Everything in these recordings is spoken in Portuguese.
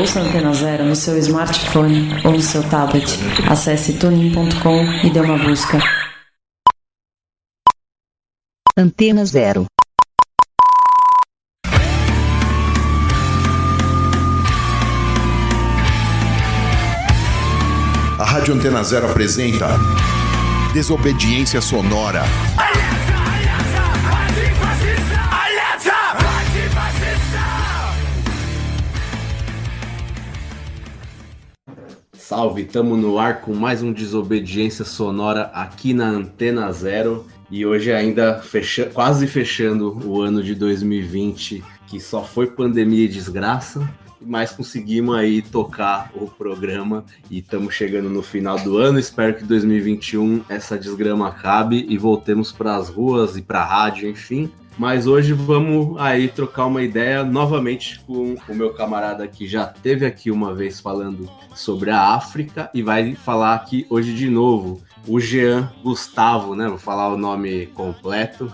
Ouça a Antena Zero no seu smartphone ou no seu tablet. Acesse tunin.com e dê uma busca. Antena Zero. A Rádio Antena Zero apresenta Desobediência Sonora. Salve, tamo no ar com mais um Desobediência Sonora aqui na Antena Zero. E hoje ainda quase fechando o ano de 2020, que só foi pandemia e desgraça. Mas conseguimos aí tocar o programa e estamos chegando no final do ano. Espero que 2021 essa desgrama acabe e voltemos para as ruas e para a rádio, enfim. Mas hoje vamos aí trocar uma ideia novamente com o meu camarada que já esteve aqui uma vez falando sobre a África e vai falar aqui hoje de novo. O Jean Gustavo, né? Vou falar o nome completo,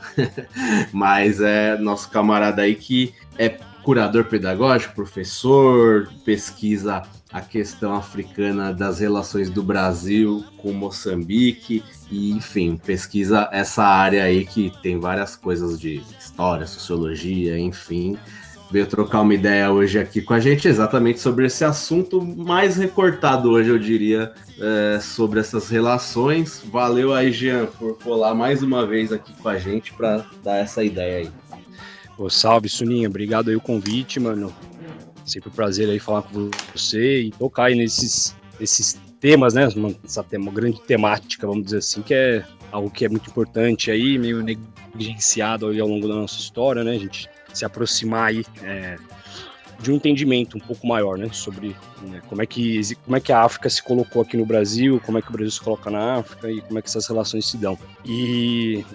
mas é nosso camarada aí que é curador pedagógico, professor, pesquisa a questão africana das relações do Brasil com Moçambique e, enfim, pesquisa essa área aí que tem várias coisas de história, sociologia, enfim. Veio trocar uma ideia hoje aqui com a gente exatamente sobre esse assunto mais recortado hoje, eu diria, sobre essas relações. Valeu aí, Jean, por colar mais uma vez aqui com a gente para dar essa ideia aí. Ô, salve, Suninha, obrigado aí o convite, mano. Sempre um prazer aí falar com você e tocar aí nesses temas, né? Uma grande temática, vamos dizer assim, que é algo que é muito importante aí, meio negligenciado aí ao longo da nossa história, né? A gente se aproximar aí de um entendimento um pouco maior, né? Sobre como é que a África se colocou aqui no Brasil, como é que o Brasil se coloca na África e como é que essas relações se dão. E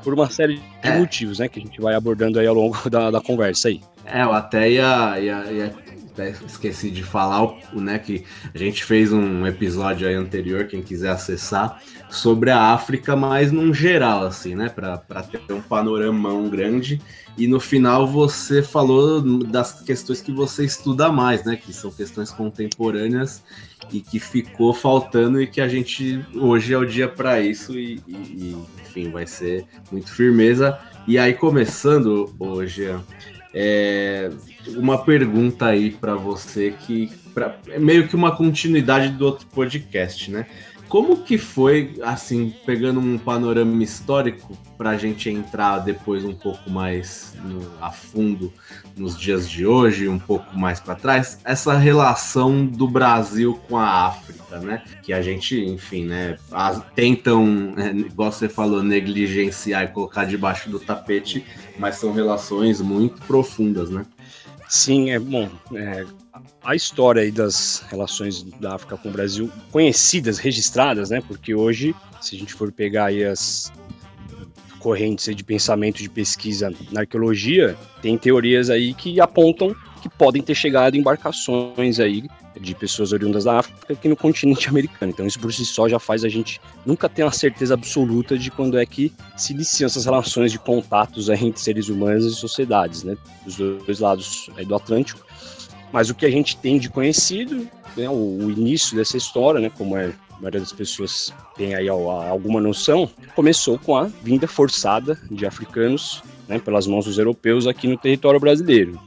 por uma série de motivos, né? Que a gente vai abordando aí ao longo da conversa aí. Eu até até esqueci de falar, né, que a gente fez um episódio aí anterior, quem quiser acessar, sobre a África, mas num geral, assim, né, para ter um panoramão grande. E no final você falou das questões que você estuda mais, né, que são questões contemporâneas e que ficou faltando e que a gente hoje é o dia para isso e, enfim, vai ser muito firmeza. E aí, começando hoje, uma pergunta aí para você que é meio que uma continuidade do outro podcast, né? Como que foi, assim, pegando um panorama histórico para a gente entrar depois um pouco mais a fundo nos dias de hoje, um pouco mais para trás, essa relação do Brasil com a África, né? Que a gente, enfim, né, tentam, igual você falou, negligenciar e colocar debaixo do tapete, mas são relações muito profundas, né? Sim, a história aí das relações da África com o Brasil, conhecidas, registradas, né? Porque hoje, se a gente for pegar aí as correntes aí de pensamento, de pesquisa na arqueologia, tem teorias aí que apontam que podem ter chegado embarcações aí de pessoas oriundas da África aqui no continente americano. Então isso por si só já faz a gente nunca ter uma certeza absoluta de quando é que se iniciam essas relações de contatos aí entre seres humanos e sociedades, né? Dos dois lados aí do Atlântico. Mas o que a gente tem de conhecido, né, o início dessa história, né, como a maioria das pessoas tem aí alguma noção, começou com a vinda forçada de africanos, né, pelas mãos dos europeus aqui no território brasileiro.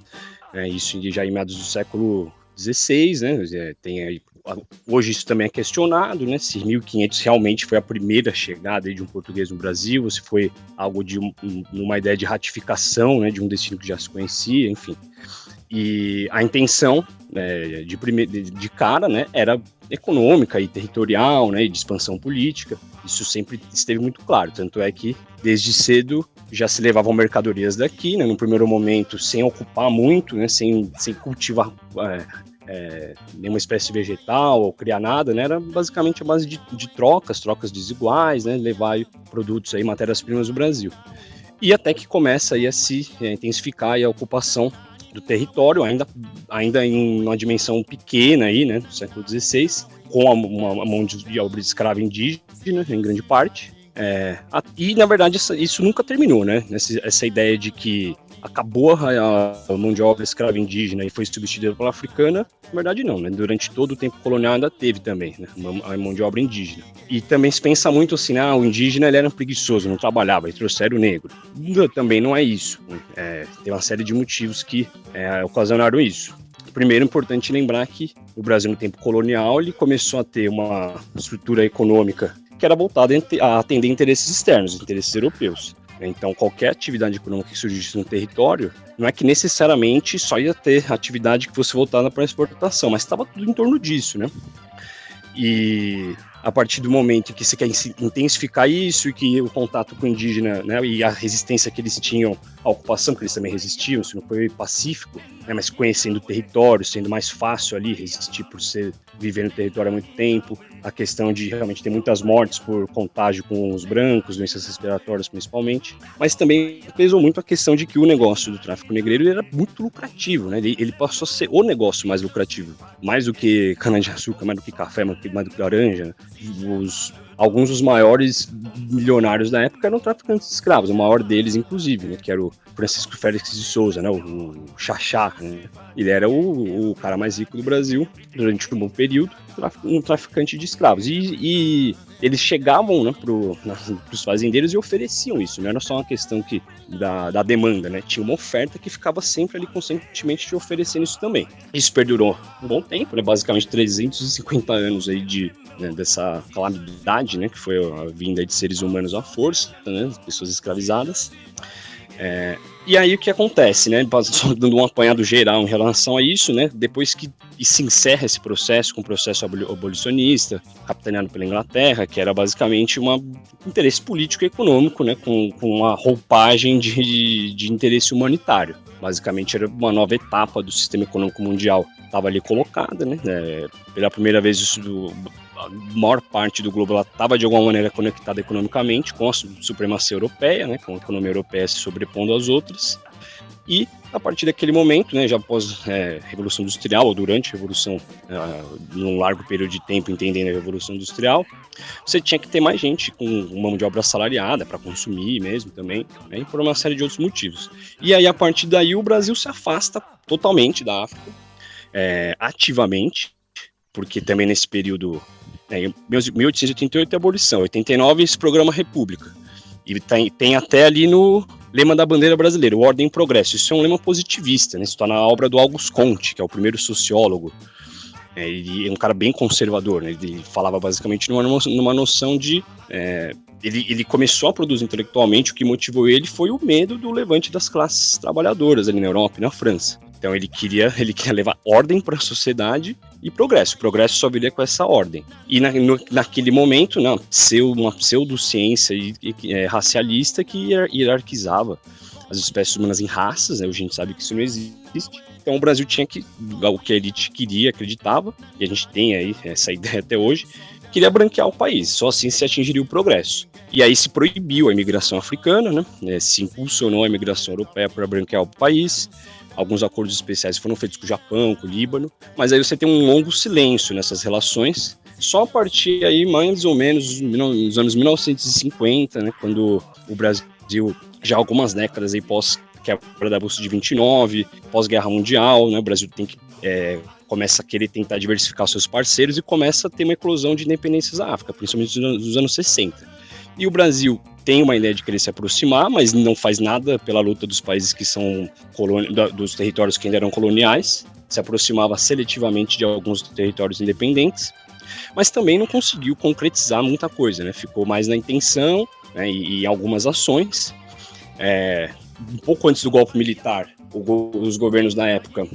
Isso já em meados do século XVI, né, tem aí, hoje isso também é questionado, né, se 1500 realmente foi a primeira chegada aí de um português no Brasil, ou se foi algo de uma ideia de ratificação, né, de um destino que já se conhecia, enfim. E a intenção de cara, né, era econômica e territorial, né, e de expansão política. Isso sempre esteve muito claro, tanto é que desde cedo já se levavam mercadorias daqui, né, no primeiro momento sem ocupar muito, né, sem cultivar nenhuma espécie vegetal ou criar nada, né, era basicamente a base de trocas desiguais, né, levar produtos aí, matérias-primas do Brasil. E até que começa aí a se intensificar aí a ocupação do território, ainda em uma dimensão pequena aí, né, do século XVI, com uma mão de obra de escrava indígena, em grande parte. E, na verdade, isso nunca terminou, né? Essa ideia de que acabou a mão de obra escrava indígena e foi substituída pela africana, na verdade não, né? Durante todo o tempo colonial ainda teve também, né? A mão de obra indígena. E também se pensa muito assim, o indígena ele era preguiçoso, não trabalhava, e trouxeram o negro. Também não é isso. Tem uma série de motivos que ocasionaram isso. Primeiro, é importante lembrar que o Brasil, no tempo colonial, ele começou a ter uma estrutura econômica que era voltada a atender interesses externos, interesses europeus. Então, qualquer atividade econômica que surgisse no território, não é que necessariamente só ia ter atividade que fosse voltada para a exportação, mas estava tudo em torno disso, né? E a partir do momento que você quer intensificar isso e que o contato com o indígena, né, e a resistência que eles tinham à ocupação, que eles também resistiam, isso não foi pacífico, né, mas conhecendo o território, sendo mais fácil ali resistir por viver no território há muito tempo, a questão de realmente ter muitas mortes por contágio com os brancos, doenças respiratórias principalmente, mas também pesou muito a questão de que o negócio do tráfico negreiro era muito lucrativo, né? Ele passou a ser o negócio mais lucrativo, mais do que cana-de-açúcar, mais do que café, mais do que laranja. Alguns dos maiores milionários da época eram traficantes de escravos, o maior deles, inclusive, né, que era o Francisco Félix de Souza, né, o Xaxá, né? Ele era o cara mais rico do Brasil durante um bom período, um traficante de escravos. E eles chegavam, né, pros fazendeiros e ofereciam isso, não era só uma questão da demanda, né? Tinha uma oferta que ficava sempre ali constantemente te oferecendo isso também. Isso perdurou um bom tempo, né, basicamente 350 anos aí dessa calamidade, né, que foi a vinda de seres humanos à força, né, pessoas escravizadas. E aí o que acontece, né, só dando um apanhado geral em relação a isso, né, depois que se encerra esse processo, com o processo abolicionista, capitaneado pela Inglaterra, que era basicamente um interesse político e econômico, né, com uma roupagem de interesse humanitário. Basicamente era uma nova etapa do sistema econômico mundial, estava ali colocada, né, pela primeira vez a maior parte do globo estava de alguma maneira conectada economicamente com a supremacia europeia, né, com a economia europeia se sobrepondo às outras. E a partir daquele momento, né, já após a Revolução Industrial, ou durante a Revolução, num largo período de tempo entendendo a Revolução Industrial, você tinha que ter mais gente com mão de obra assalariada para consumir mesmo também, né, e por uma série de outros motivos. E aí, a partir daí, o Brasil se afasta totalmente da África, ativamente, porque também nesse período, em 1888 é a abolição, 89 esse programa República, e tem até ali no lema da bandeira brasileira, o Ordem e Progresso. Isso é um lema positivista, né? Isso está na obra do Auguste Comte, que é o primeiro sociólogo. Ele é um cara bem conservador, né? Ele falava basicamente numa noção de... Ele começou a produzir intelectualmente, o que motivou ele foi o medo do levante das classes trabalhadoras ali na Europa e na França. Então ele queria levar ordem para a sociedade e progresso. O progresso só viria com essa ordem. E naquele momento, uma pseudociência racialista que hierarquizava as espécies humanas em raças, né? A gente sabe que isso não existe. Então o Brasil tinha o que a elite queria, acreditava, e a gente tem aí essa ideia até hoje, queria branquear o país, só assim se atingiria o progresso. E aí se proibiu a imigração africana, né? Se impulsionou a imigração europeia para branquear o país. Alguns acordos especiais foram feitos com o Japão, com o Líbano, mas aí você tem um longo silêncio nessas relações. Só a partir aí, mais ou menos, nos anos 1950, né, quando o Brasil, já algumas décadas aí pós-quebra da Bolsa de 29, pós-Guerra Mundial, né, o Brasil começa a querer tentar diversificar seus parceiros e começa a ter uma eclosão de independências da África, principalmente nos anos 60. E o Brasil tem uma ideia de querer se aproximar, mas não faz nada pela luta dos países que são dos territórios que ainda eram coloniais, se aproximava seletivamente de alguns territórios independentes, mas também não conseguiu concretizar muita coisa, né? Ficou mais na intenção, né, e algumas ações. Um pouco antes do golpe militar, os governos da época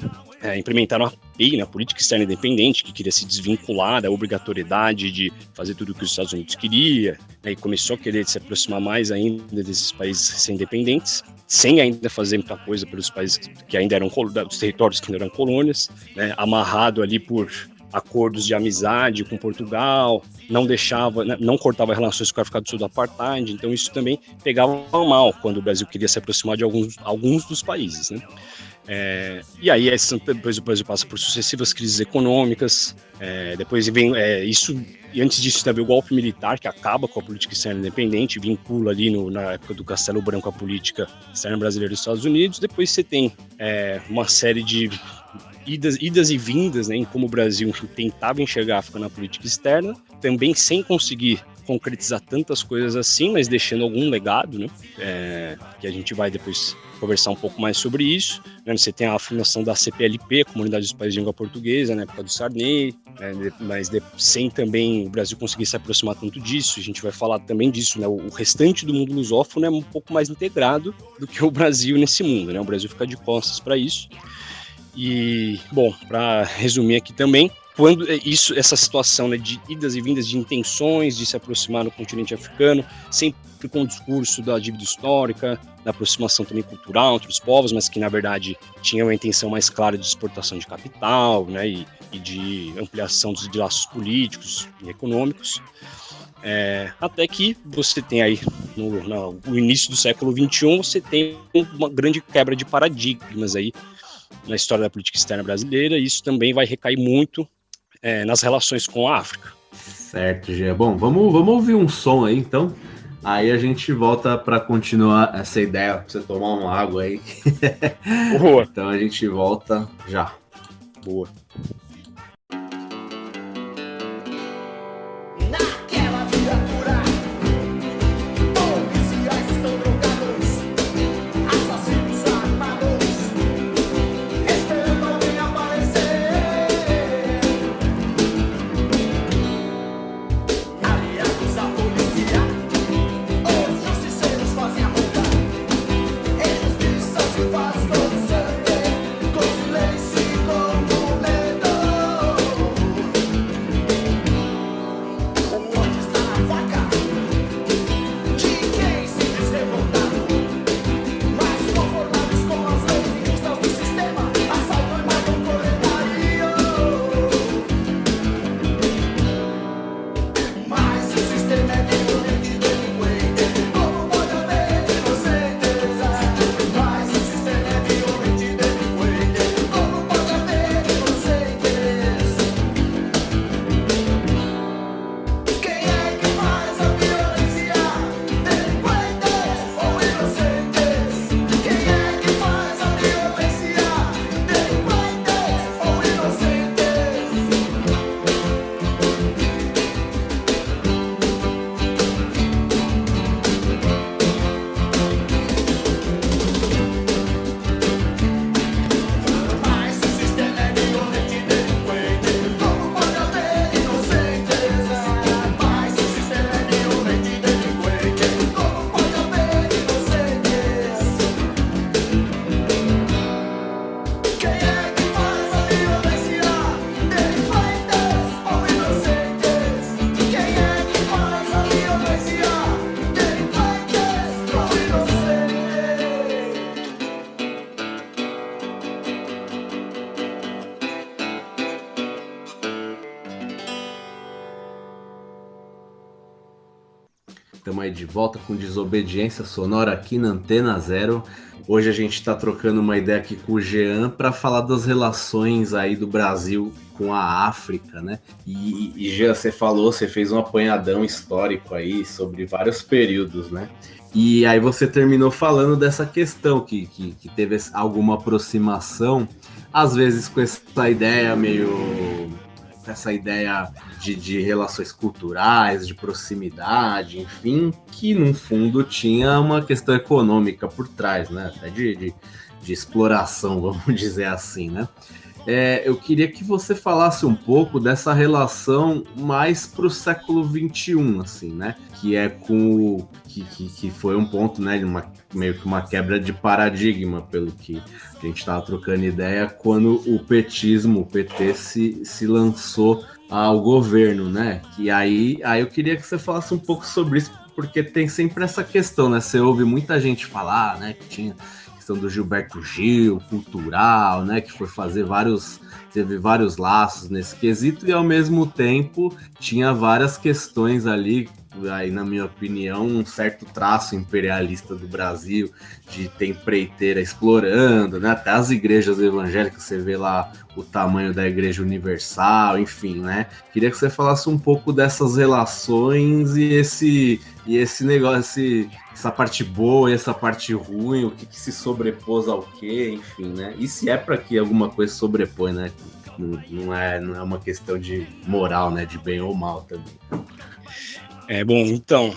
implementaram a PEI, a Política Externa Independente, que queria se desvincular da obrigatoriedade de fazer tudo o que os Estados Unidos queria, né, e começou a querer se aproximar mais ainda desses países independentes, sem ainda fazer muita coisa pelos países que ainda eram dos territórios que ainda eram colônias, né, amarrado ali por acordos de amizade com Portugal, não cortava relações com a África do Sul do apartheid, então isso também pegava mal quando o Brasil queria se aproximar de alguns dos países, né? E aí depois o Brasil passa por sucessivas crises econômicas, depois vem isso, e antes disso também o golpe militar, que acaba com a política externa independente, vincula ali na época do Castelo Branco a política externa brasileira dos Estados Unidos. Depois você tem uma série de idas e vindas, né, em como o Brasil tentava enxergar a África na política externa, também sem conseguir concretizar tantas coisas assim, mas deixando algum legado, né, que a gente vai depois conversar um pouco mais sobre isso. Né? Você tem a fundação da CPLP, Comunidade dos Países de Língua Portuguesa, na época do Sarney, mas sem também o Brasil conseguir se aproximar tanto disso. A gente vai falar também disso, né? O restante do mundo lusófono é um pouco mais integrado do que o Brasil nesse mundo, né? O Brasil fica de costas para isso. E, bom, para resumir aqui também, quando essa situação, né, de idas e vindas, de intenções de se aproximar no continente africano, sempre com o discurso da dívida histórica, da aproximação também cultural entre os povos, mas que na verdade tinha uma intenção mais clara de exportação de capital, né, e de ampliação dos laços políticos e econômicos, até que você tem aí no início do século XXI, você tem uma grande quebra de paradigmas aí na história da política externa brasileira, e isso também vai recair muito nas relações com a África. Certo, Gê. Bom, vamos ouvir um som aí, então. Aí a gente volta para continuar essa ideia, pra você tomar uma água aí. Boa. Então a gente volta já. Boa. Estamos aí de volta com Desobediência Sonora aqui na Antena Zero. Hoje a gente está trocando uma ideia aqui com o Jean para falar das relações aí do Brasil com a África, né? E Jean, você fez um apanhadão histórico aí sobre vários períodos, né? E aí você terminou falando dessa questão que teve alguma aproximação, às vezes com essa ideia de relações culturais, de proximidade, enfim, que no fundo tinha uma questão econômica por trás, né? Até de exploração, vamos dizer assim, né? Eu queria que você falasse um pouco dessa relação mais para o século XXI, assim, né? Que é que foi um ponto, né? Meio que uma quebra de paradigma, pelo que a gente estava trocando ideia, quando o PT se lançou ao governo, né? E aí eu queria que você falasse um pouco sobre isso, porque tem sempre essa questão, né? Você ouve muita gente falar, né? Que tinha questão do Gilberto Gil, cultural, né, que foi teve vários laços nesse quesito, e ao mesmo tempo tinha várias questões ali aí na minha opinião, um certo traço imperialista do Brasil, de ter empreiteira explorando, né? Até as igrejas evangélicas, você vê lá o tamanho da Igreja Universal, enfim, né? Queria que você falasse um pouco dessas relações e esse negócio, essa parte boa e essa parte ruim, o que se sobrepôs ao quê, enfim, né? E se é para que alguma coisa sobrepõe, né? Não é uma questão de moral, né? De bem ou mal também. Bom, então,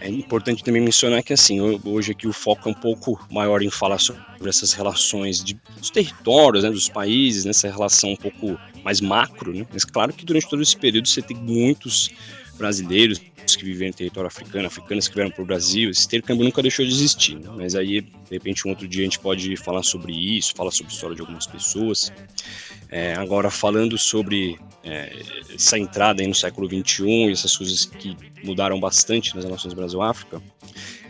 é importante também mencionar que, assim, hoje aqui o foco é um pouco maior em falar sobre essas relações dos territórios, né, dos países, nessa relação um pouco mais macro, né? Mas claro que durante todo esse período você tem muitos brasileiros que viveram em território africano, africanos que vieram para o Brasil. Esse intercâmbio nunca deixou de existir, né? Mas aí, de repente, um outro dia a gente pode falar sobre isso, falar sobre a história de algumas pessoas. Agora, falando sobre essa entrada aí no século XXI e essas coisas que mudaram bastante nas relações Brasil-África,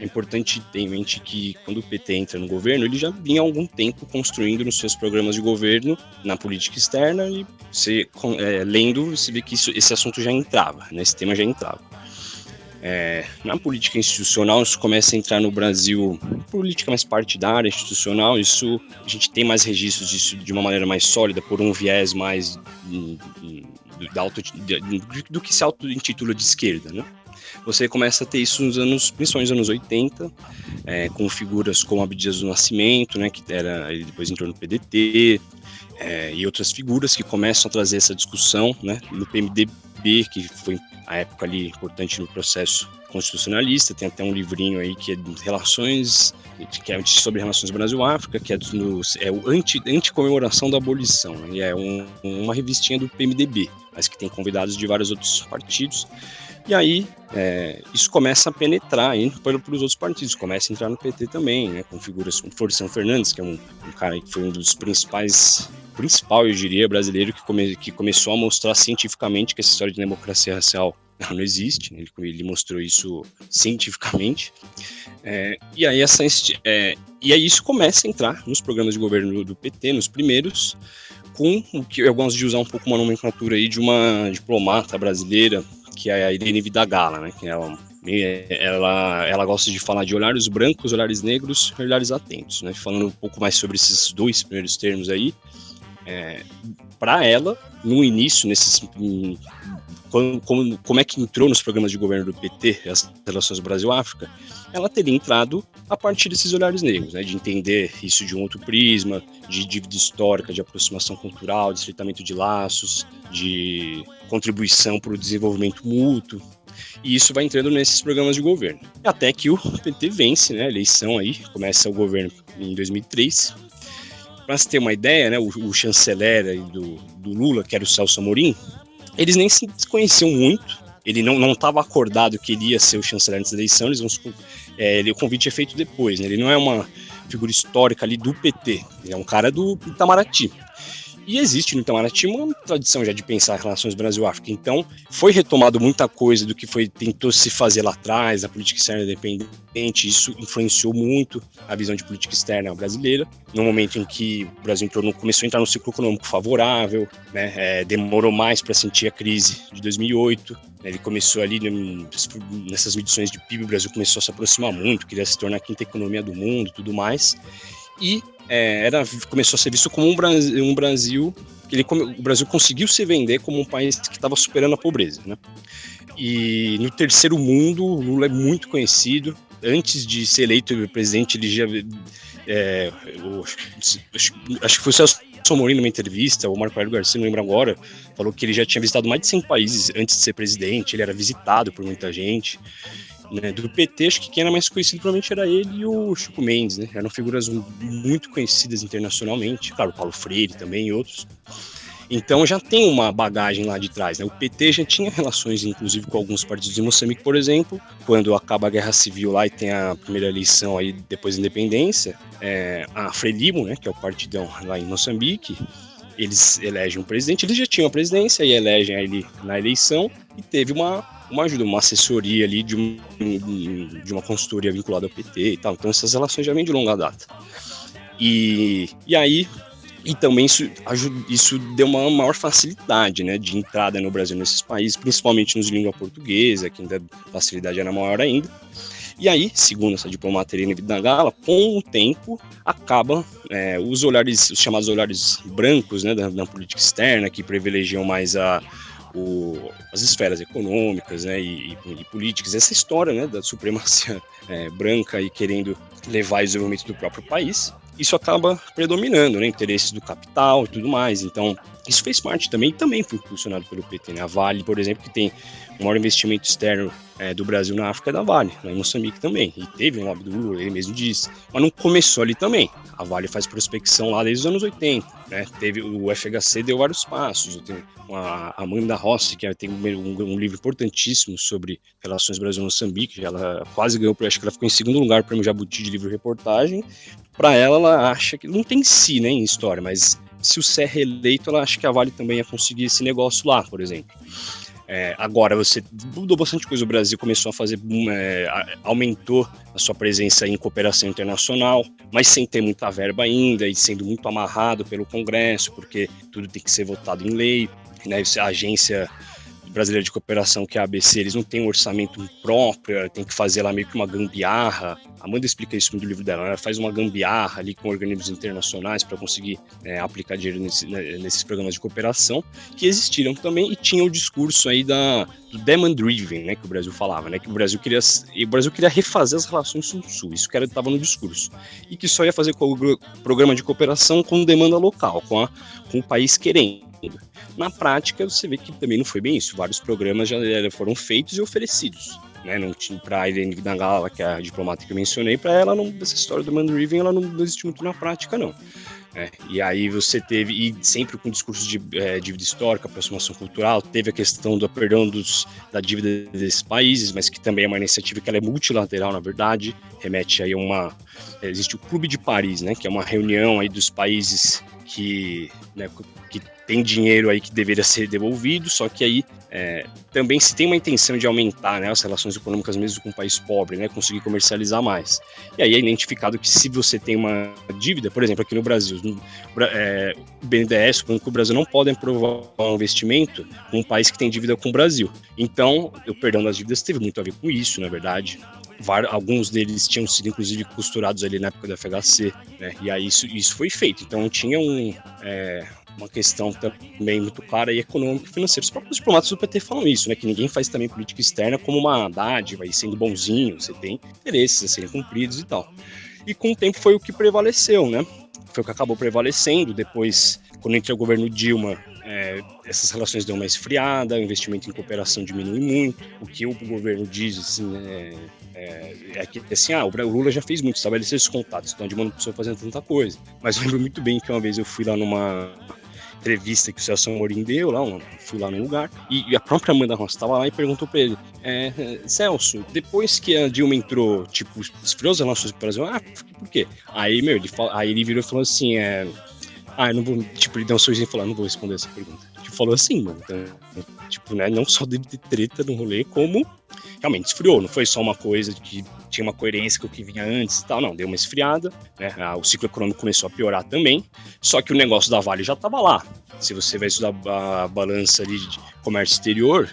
é importante ter em mente que quando o PT entra no governo, ele já vinha há algum tempo construindo nos seus programas de governo, na política externa, e você, lendo, você vê que esse assunto já entrava, né? Esse tema já entrava. Na política institucional, isso começa a entrar no Brasil, política mais partidária, institucional, isso a gente tem mais registros disso de uma maneira mais sólida, por um viés mais do que se auto-intitula de esquerda, né? Você começa a ter isso principalmente nos anos 80, com figuras como Abdias do Nascimento, né, que ele depois entrou no PDT, e outras figuras que começam a trazer essa discussão, né, no PMDB, que foi a época ali importante no processo constitucionalista. Tem até um livrinho aí que é de relações, que é sobre relações Brasil-África, que é o anti-comemoração da abolição, né, e é uma revistinha do PMDB, mas que tem convidados de vários outros partidos. E aí, isso começa a penetrar pelos outros partidos, começa a entrar no PT também, né, com figuras como Forção Fernandes, que é um cara que foi um dos principal, eu diria, brasileiro, que começou a mostrar cientificamente que essa história de democracia racial não existe, né? Ele mostrou isso cientificamente, e aí isso começa a entrar nos programas de governo do PT, nos primeiros, com o que eu gosto de usar um pouco uma nomenclatura aí de uma diplomata brasileira, que é a Irene Vidagala, né? Que ela gosta de falar de olhares brancos, olhares negros, olhares atentos, né? Falando um pouco mais sobre esses dois primeiros termos aí, para ela, no início, como é que entrou nos programas de governo do PT, as relações Brasil-África, ela teria entrado a partir desses olhares negros, né, de entender isso de um outro prisma, de dívida histórica, de aproximação cultural, de estreitamento de laços, de contribuição para o desenvolvimento mútuo, e isso vai entrando nesses programas de governo. Até que o PT vence, né, a eleição aí, começa o governo em 2003, para se ter uma ideia, né, o chanceler aí do Lula, que era o Celso Amorim, eles nem se conheciam muito, ele não estava acordado que ele ia ser o chanceler antes da eleição, o convite é feito depois, né, ele não é uma figura histórica ali do PT, ele é um cara do Itamaraty. E existe no Itamaraty uma tradição já de pensar relações Brasil-África. Então, foi retomado muita coisa do que tentou se fazer lá atrás, a política externa independente. Isso influenciou muito a visão de política externa brasileira. No momento em que o Brasil começou a entrar no ciclo econômico favorável, né, demorou mais para sentir a crise de 2008. Ele começou ali, nessas medições de PIB, o Brasil começou a se aproximar muito, queria se tornar a quinta economia do mundo e tudo mais. E começou a ser visto como um Brasil, o Brasil conseguiu se vender como um país que estava superando a pobreza, né? E no terceiro mundo, o Lula é muito conhecido. Antes de ser eleito presidente, ele já... acho que foi o Celso Amorim numa entrevista, o Marco Aurélio Garcia, não lembro agora, falou que ele já tinha visitado mais de 100 países antes de ser presidente, ele era visitado por muita gente. Né, do PT, acho que quem era mais conhecido provavelmente era ele e o Chico Mendes, né? Eram figuras muito conhecidas internacionalmente, claro, o Paulo Freire também e outros. Então já tem uma bagagem lá de trás, né? O PT já tinha relações, inclusive, com alguns partidos de Moçambique, por exemplo. Quando acaba a Guerra Civil lá e tem a primeira eleição aí depois da independência, a Frelimo, né, que é o partidão lá em Moçambique, eles elegem um presidente, eles já tinham a presidência e elegem ele na eleição, e teve uma ajuda, uma assessoria ali de uma consultoria vinculada ao PT e tal. Então essas relações já vêm de longa data. E aí E também isso deu uma maior facilidade, né, de entrada no Brasil nesses países, principalmente nos de língua portuguesa, que ainda a facilidade era maior ainda. E aí, segundo essa diplomata Irene Vidangala, com o tempo acaba os chamados olhares brancos, né, da política externa, que privilegiam mais as esferas econômicas, né, e políticas, essa história, né, da supremacia branca e querendo levar o desenvolvimento do próprio país. Isso acaba predominando, né, interesses do capital e tudo mais. Então, isso fez parte também foi impulsionado pelo PT, né? A Vale, por exemplo, que tem o maior investimento externo do Brasil na África, é da Vale, lá em Moçambique também. E teve um lobby do Lula, ele mesmo disse. Mas não começou ali também. A Vale faz prospecção lá desde os anos 80, né? Teve o FHC, deu vários passos. Eu tenho a Amanda Rossi, que tem um livro importantíssimo sobre relações Brasil-Moçambique. Ela quase ganhou, acho que ela ficou em segundo lugar, prêmio Jabuti de livro-reportagem. Para ela acha que, não tem si, né, em história, mas se o Serra é reeleito, ela acha que a Vale também ia conseguir esse negócio lá, por exemplo. Agora, você mudou bastante coisa, o Brasil começou a fazer, aumentou a sua presença em cooperação internacional, mas sem ter muita verba ainda e sendo muito amarrado pelo Congresso, porque tudo tem que ser votado em lei, né? A agência brasileira de cooperação, que é a ABC, eles não têm um orçamento próprio, tem que fazer lá meio que uma gambiarra. A Amanda explica isso no livro dela, ela faz uma gambiarra ali com organismos internacionais para conseguir aplicar dinheiro nesses programas de cooperação, que existiram também, e tinha o discurso aí do demand driven, né, que o Brasil falava, né, que o Brasil queria refazer as relações sul-sul, isso que estava no discurso, e que só ia fazer com o programa de cooperação com demanda local, com o país querendo. Na prática, você vê que também não foi bem isso. Vários programas já foram feitos e oferecidos, né? Não tinha para a Irene Vidangala, que é a diplomata que eu mencionei, para ela, essa história do demand driven, ela não existiu muito na prática, não. E aí você teve, e sempre com discursos de dívida histórica, aproximação cultural, teve a questão do perdão da dívida desses países, mas que também é uma iniciativa que ela é multilateral, na verdade, remete aí a existe o Clube de Paris, né, que é uma reunião aí dos países que tem dinheiro aí que deveria ser devolvido, só que aí também se tem uma intenção de aumentar, né, as relações econômicas mesmo com um país pobre, né, conseguir comercializar mais. E aí é identificado que se você tem uma dívida, por exemplo, aqui no Brasil, o BNDES, o Brasil não podem aprovar um investimento com um país que tem dívida com o Brasil. Então, o perdão das dívidas teve muito a ver com isso, na verdade. Alguns deles tinham sido, inclusive, costurados ali na época do FHC, né, e aí isso foi feito. Então, tinha uma questão também muito clara e econômica e financeira. Os próprios diplomatas do PT falam isso, né? Que ninguém faz também política externa como uma dádiva e sendo bonzinho, você tem interesses a serem cumpridos e tal. E com o tempo foi o que prevaleceu, né? Foi o que acabou prevalecendo. Depois, quando entrou o governo Dilma, essas relações deu uma esfriada, o investimento em cooperação diminui muito. O que o governo diz, assim, que assim, o Lula já fez muito, estabeleceu esses contatos, então a Dilma não precisou fazer tanta coisa. Mas eu lembro muito bem que uma vez eu fui lá numa entrevista que o Celso Amorim deu, fui lá num lugar, e a própria Amanda Rossi estava lá e perguntou para ele, Celso, depois que a Dilma entrou, tipo, esfriou as relações com o Brasil, por quê? Aí ele virou e falou assim, eu não vou, tipo, ele deu um sorriso e falou, não vou responder essa pergunta. Tipo, falou assim, mano, então, tipo, né, não só deve ter treta no rolê, como realmente esfriou, não foi só uma coisa que tinha uma coerência com o que vinha antes e tal, não, deu uma esfriada, né, o ciclo econômico começou a piorar também, só que o negócio da Vale já estava lá. Se você vai estudar a balança ali de comércio exterior,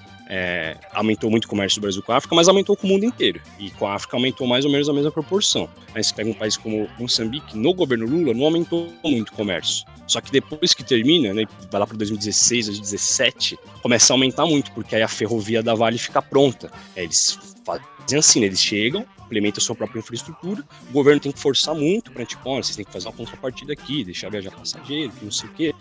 aumentou muito o comércio do Brasil com a África, mas aumentou com o mundo inteiro, e com a África aumentou mais ou menos a mesma proporção. Aí você pega um país como Moçambique, no governo Lula não aumentou muito o comércio, só que depois que termina, né, vai lá para 2016, 2017, começa a aumentar muito, porque aí a ferrovia da Vale fica pronta. Eles fazem assim, né, eles chegam, implementam a sua própria infraestrutura, o governo tem que forçar muito para, tipo, olha, vocês têm que fazer uma contrapartida aqui, deixar viajar passageiro, que não sei o quê,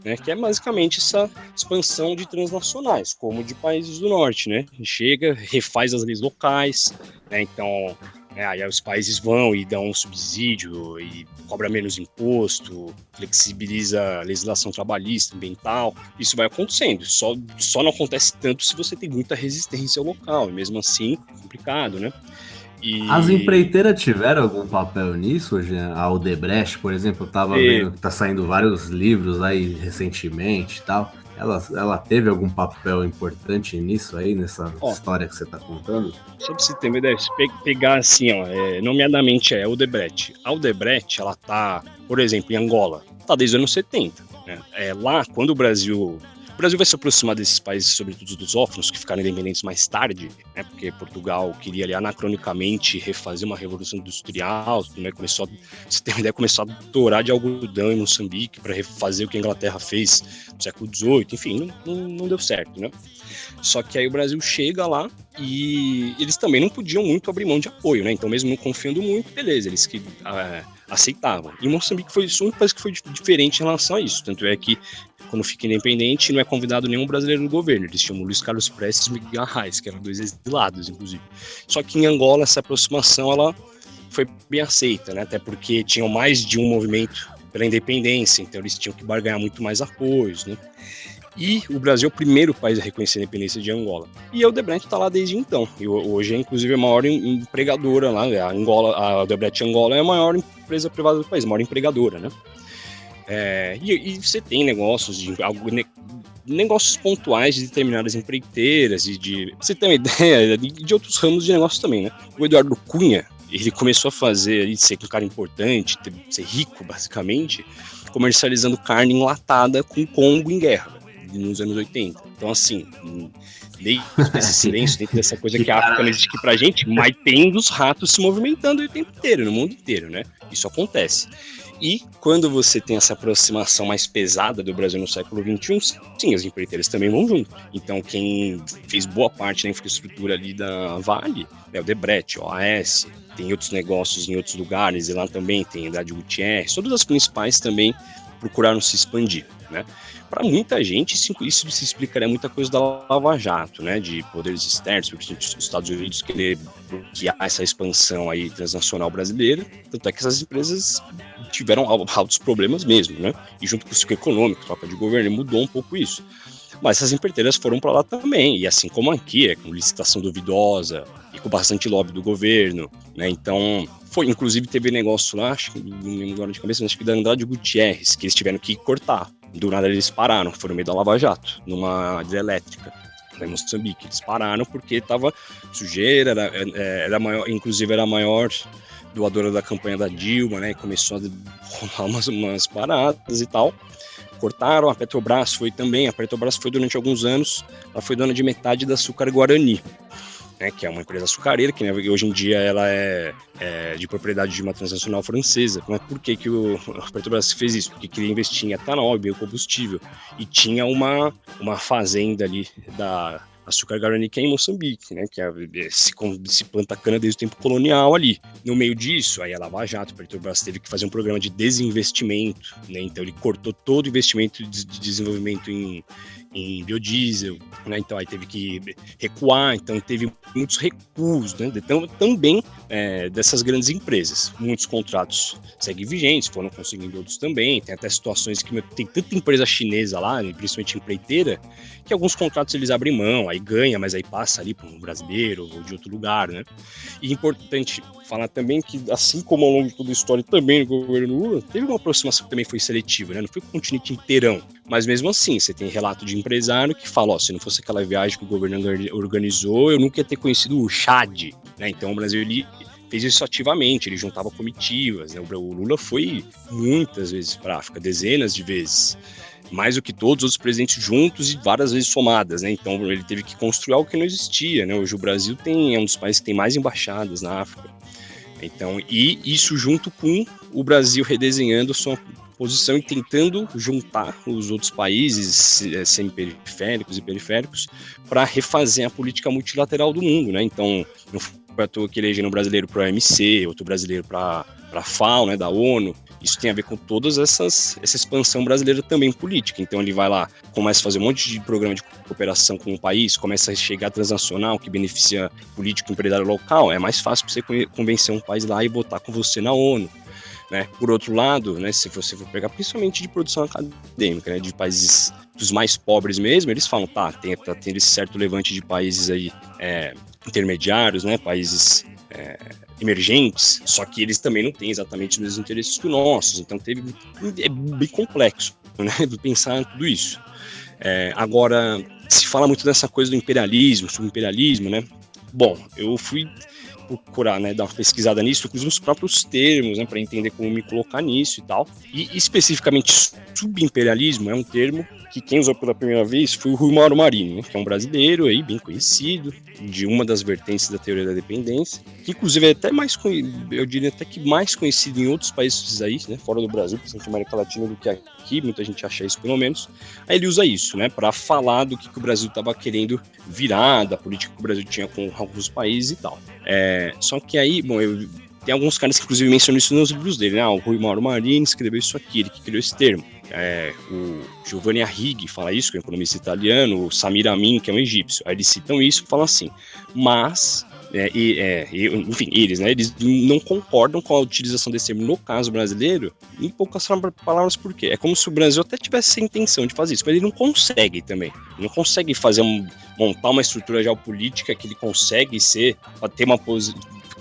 né, que é basicamente essa expansão de transnacionais, como de países do norte, né, chega, refaz as leis locais, né, então, aí os países vão e dão um subsídio e cobra menos imposto, flexibiliza a legislação trabalhista, ambiental, isso vai acontecendo, só não acontece tanto se você tem muita resistência ao local, e mesmo assim, é complicado, né. As empreiteiras tiveram algum papel nisso hoje? A Odebrecht, por exemplo, eu tava vendo que tá saindo vários livros aí recentemente e tal. ela teve algum papel importante nisso aí, nessa história que você está contando? Só pra você ter uma ideia, se pegar assim, nomeadamente a Odebrecht. A Odebrecht, ela tá, por exemplo, em Angola, tá desde os anos 70. Né? Lá, quando o Brasil vai se aproximar desses países, sobretudo dos lusófonos, que ficaram independentes mais tarde, né, porque Portugal queria ali anacronicamente refazer uma revolução industrial, né, começou a dourar de algodão em Moçambique para refazer o que a Inglaterra fez no século XVIII, enfim, não deu certo, né? Só que aí o Brasil chega lá e eles também não podiam muito abrir mão de apoio, né? Então, mesmo não confiando muito, beleza, eles que aceitavam. E Moçambique foi o único país que foi diferente em relação a isso, tanto é que quando fica independente, não é convidado nenhum brasileiro no governo. Eles chamam Luiz Carlos Prestes e Miguel Arraes, que eram 2 exilados, inclusive. Só que em Angola, essa aproximação ela foi bem aceita, né? Até porque tinham mais de um movimento pela independência, então eles tinham que barganhar muito mais apoios, né? E o Brasil é o primeiro país a reconhecer a independência de Angola. E a Odebrecht está lá desde então. E hoje é, inclusive, a maior empregadora lá. A Odebrecht Angola é a maior empresa privada do país, a maior empregadora, né? E você tem negócios pontuais de determinadas empreiteiras você tem uma ideia de outros ramos de negócio também, né? O Eduardo Cunha, ele começou a fazer, ser um cara importante, ser rico, basicamente, comercializando carne enlatada com Congo em guerra, nos anos 80. Então, assim, dentro desse silêncio, dentro dessa coisa que a África não existe aqui pra gente, mas tem os ratos se movimentando o tempo inteiro, no mundo inteiro, né? Isso acontece. E quando você tem essa aproximação mais pesada do Brasil no século XXI, sim, as empreiteiras também vão junto. Então, quem fez boa parte da infraestrutura ali da Vale é o Odebrecht, o OAS, tem outros negócios em outros lugares, e lá também tem Andrade Gutierrez, todas as principais também procuraram se expandir, né? Para muita gente, isso se explicaria muita coisa da Lava Jato, né? De poderes externos, porque os Estados Unidos querer bloquear essa expansão aí transnacional brasileira, tanto é que essas empresas tiveram altos problemas mesmo, né? E junto com o ciclo econômico, troca de governo, mudou um pouco isso. Mas essas empreiteiras foram para lá também, e assim como aqui, com licitação duvidosa e com bastante lobby do governo, né? Então, inclusive teve negócio lá, acho que não lembro agora de cabeça, mas acho que da Andrade Gutierrez, que eles tiveram que cortar. Do nada eles pararam, foram no meio da Lava Jato, numa hidrelétrica, em Moçambique. Eles pararam porque tava sujeira, era maior, inclusive era a maior doadora da campanha da Dilma, né? E começou a rolar umas paradas e tal. Cortaram, a Petrobras foi também. A Petrobras foi durante alguns anos, ela foi dona de metade da Açúcar Guarani, né, que é uma empresa açucareira, que, né, hoje em dia ela é de propriedade de uma transnacional francesa. Mas por que a Petrobras fez isso? Porque queria investir em etanol e biocombustível. E tinha uma fazenda ali da Açúcar Guarani, que é em Moçambique, né, que se planta cana desde o tempo colonial ali. No meio disso, aí a Lava Jato, a Petrobras teve que fazer um programa de desinvestimento, né, então ele cortou todo o investimento de desenvolvimento em biodiesel, né, então aí teve que recuar, então teve muitos recuos, né, então, também dessas grandes empresas. Muitos contratos seguem vigentes, foram conseguindo outros também, tem até situações que tem tanta empresa chinesa lá, principalmente empreiteira, que alguns contratos eles abrem mão, aí ganha, mas aí passa ali para um brasileiro ou de outro lugar, né? E importante falar também que, assim como ao longo de toda a história também no governo Lula, teve uma aproximação que também foi seletiva, né? Não foi o continente inteirão, mas mesmo assim, você tem relato de empresário que fala, se não fosse aquela viagem que o governo organizou, eu nunca ia ter conhecido o Chad, né? Então o Brasil, ele fez isso ativamente, ele juntava comitivas, né? O Lula foi muitas vezes para a África, dezenas de vezes, mais do que todos os outros presidentes juntos e várias vezes somadas, né? Então ele teve que construir algo que não existia, né? Hoje o Brasil é um dos países que tem mais embaixadas na África. Então, e isso junto com o Brasil redesenhando sua posição e tentando juntar os outros países semi-periféricos e periféricos para refazer a política multilateral do mundo, né? Então, não foi à toa que elegeram um brasileiro para a OMC, outro brasileiro para a FAO, né, da ONU. Isso tem a ver com todas essa expansão brasileira também política. Então ele vai lá, começa a fazer um monte de programa de cooperação com o país, começa a chegar transnacional que beneficia político e empresário local. É mais fácil para você convencer um país lá e botar com você na ONU, né? Por outro lado, né, se você for pegar principalmente de produção acadêmica, né, de países dos mais pobres mesmo, eles falam, tá tendo esse certo levante de países aí intermediários, né, países emergentes, só que eles também não têm exatamente os mesmos interesses que os nossos, então é bem complexo, né, pensar em tudo isso. Agora, se fala muito dessa coisa do imperialismo, subimperialismo, né? Bom, eu fui procurar, né, dar uma pesquisada nisso, inclusive os próprios termos, né, para entender como me colocar nisso e tal. E especificamente subimperialismo é um termo que quem usou pela primeira vez foi o Rui Mauro Marini, né, que é um brasileiro aí bem conhecido, de uma das vertentes da teoria da dependência, que inclusive é até mais, eu diria até que mais conhecido em outros países aí, né, fora do Brasil, principalmente na América Latina, do que aqui, muita gente acha isso pelo menos. Aí ele usa isso, né, para falar do que o Brasil estava querendo virar, da política que o Brasil tinha com alguns países e tal. Só que aí, bom, tem alguns caras que inclusive mencionam isso nos livros dele, né? O Rui Mauro Marini escreveu isso aqui, ele que criou esse termo. O Giovanni Arrighi fala isso, que é um economista italiano, o Samir Amin, que é um egípcio. Aí eles citam isso e falam assim, mas, enfim, eles não concordam com a utilização desse termo no caso brasileiro, em poucas palavras, por quê? É como se o Brasil até tivesse a intenção de fazer isso, mas ele não consegue também. Ele não consegue montar uma estrutura geopolítica que ele consegue ter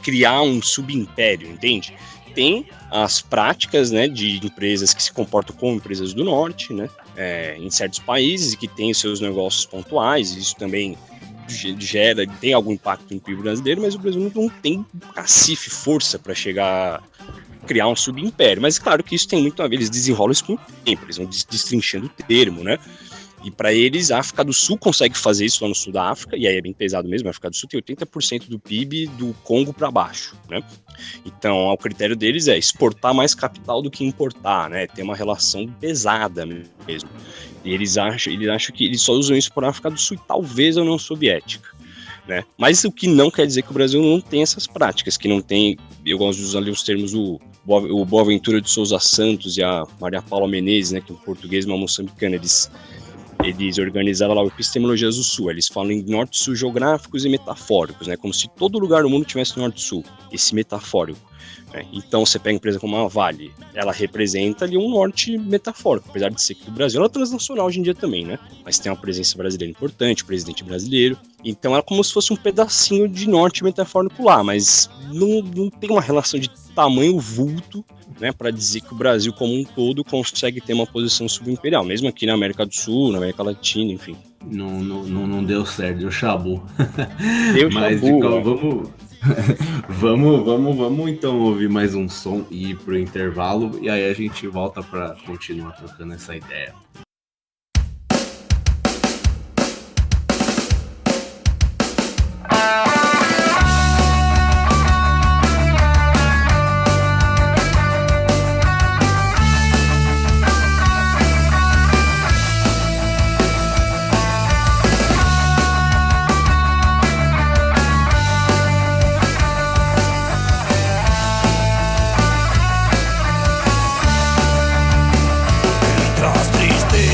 criar um subimpério, entende? Tem as práticas, né, de empresas que se comportam como empresas do norte, né, em certos países e que têm os seus negócios pontuais, e isso também tem algum impacto no PIB brasileiro, mas o Brasil não tem cacife, força para chegar a criar um subimpério. Mas claro que isso tem muito a ver, eles desenrolam isso com o tempo, eles vão destrinchando o termo, né? E para eles, a África do Sul consegue fazer isso lá no sul da África, e aí é bem pesado mesmo, a África do Sul tem 80% do PIB do Congo para baixo, né? Então, o critério deles é exportar mais capital do que importar, né? Tem uma relação pesada mesmo. E eles acham que eles só usam isso para a África do Sul e talvez a União Soviética, né? Mas o que não quer dizer que o Brasil não tem essas práticas, que não tem, eu gosto de usar ali os termos o Boaventura de Souza Santos e a Maria Paula Menezes, né, que é um português, uma moçambicana, eles organizaram lá o Epistemologias do Sul. Eles falam em norte-sul geográficos e metafóricos, né? Como se todo lugar do mundo tivesse norte-sul, esse metafórico, né? Então você pega a empresa como a Vale, ela representa ali um norte metafórico, apesar de ser que o Brasil ela é transnacional hoje em dia também, né? Mas tem uma presença brasileira importante, o presidente brasileiro. Então ela é como se fosse um pedacinho de norte metafórico lá, mas não tem uma relação de tamanho vulto, né, para dizer que o Brasil como um todo consegue ter uma posição subimperial, mesmo aqui na América do Sul, na América Latina, enfim. Não deu certo, deu chabu. Mas vamos então ouvir mais um som e ir pro intervalo, e aí a gente volta para continuar trocando essa ideia. Tristezas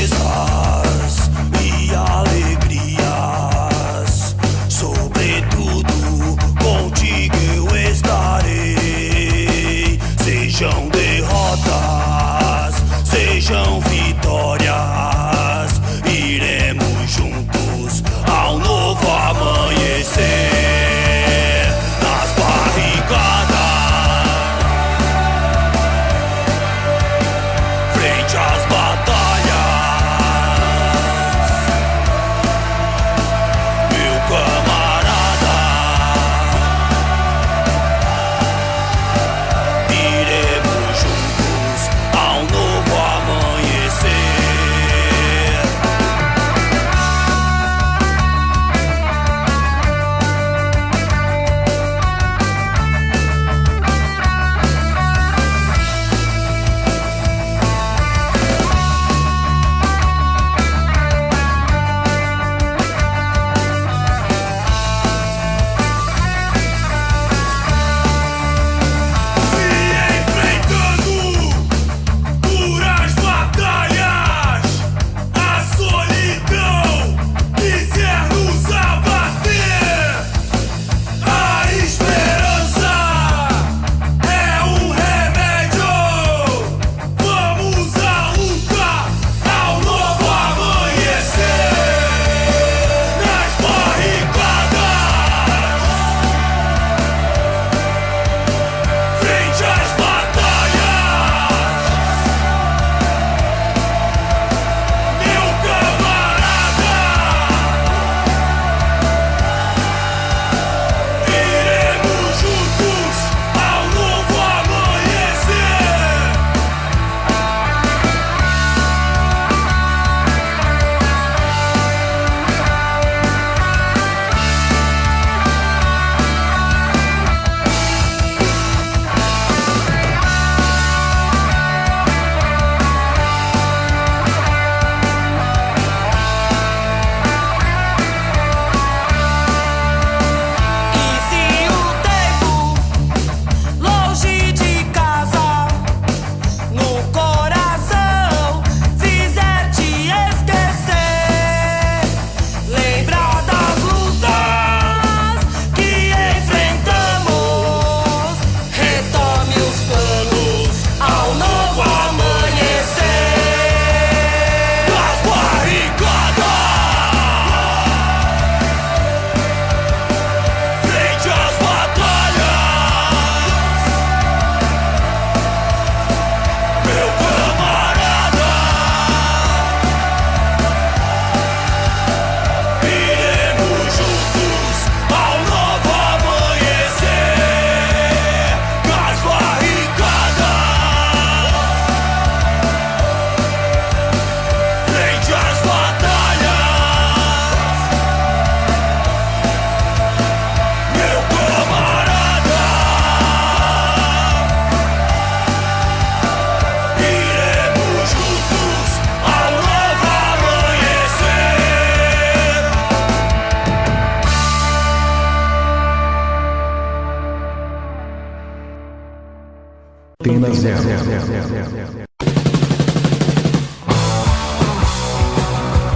Antena Zero.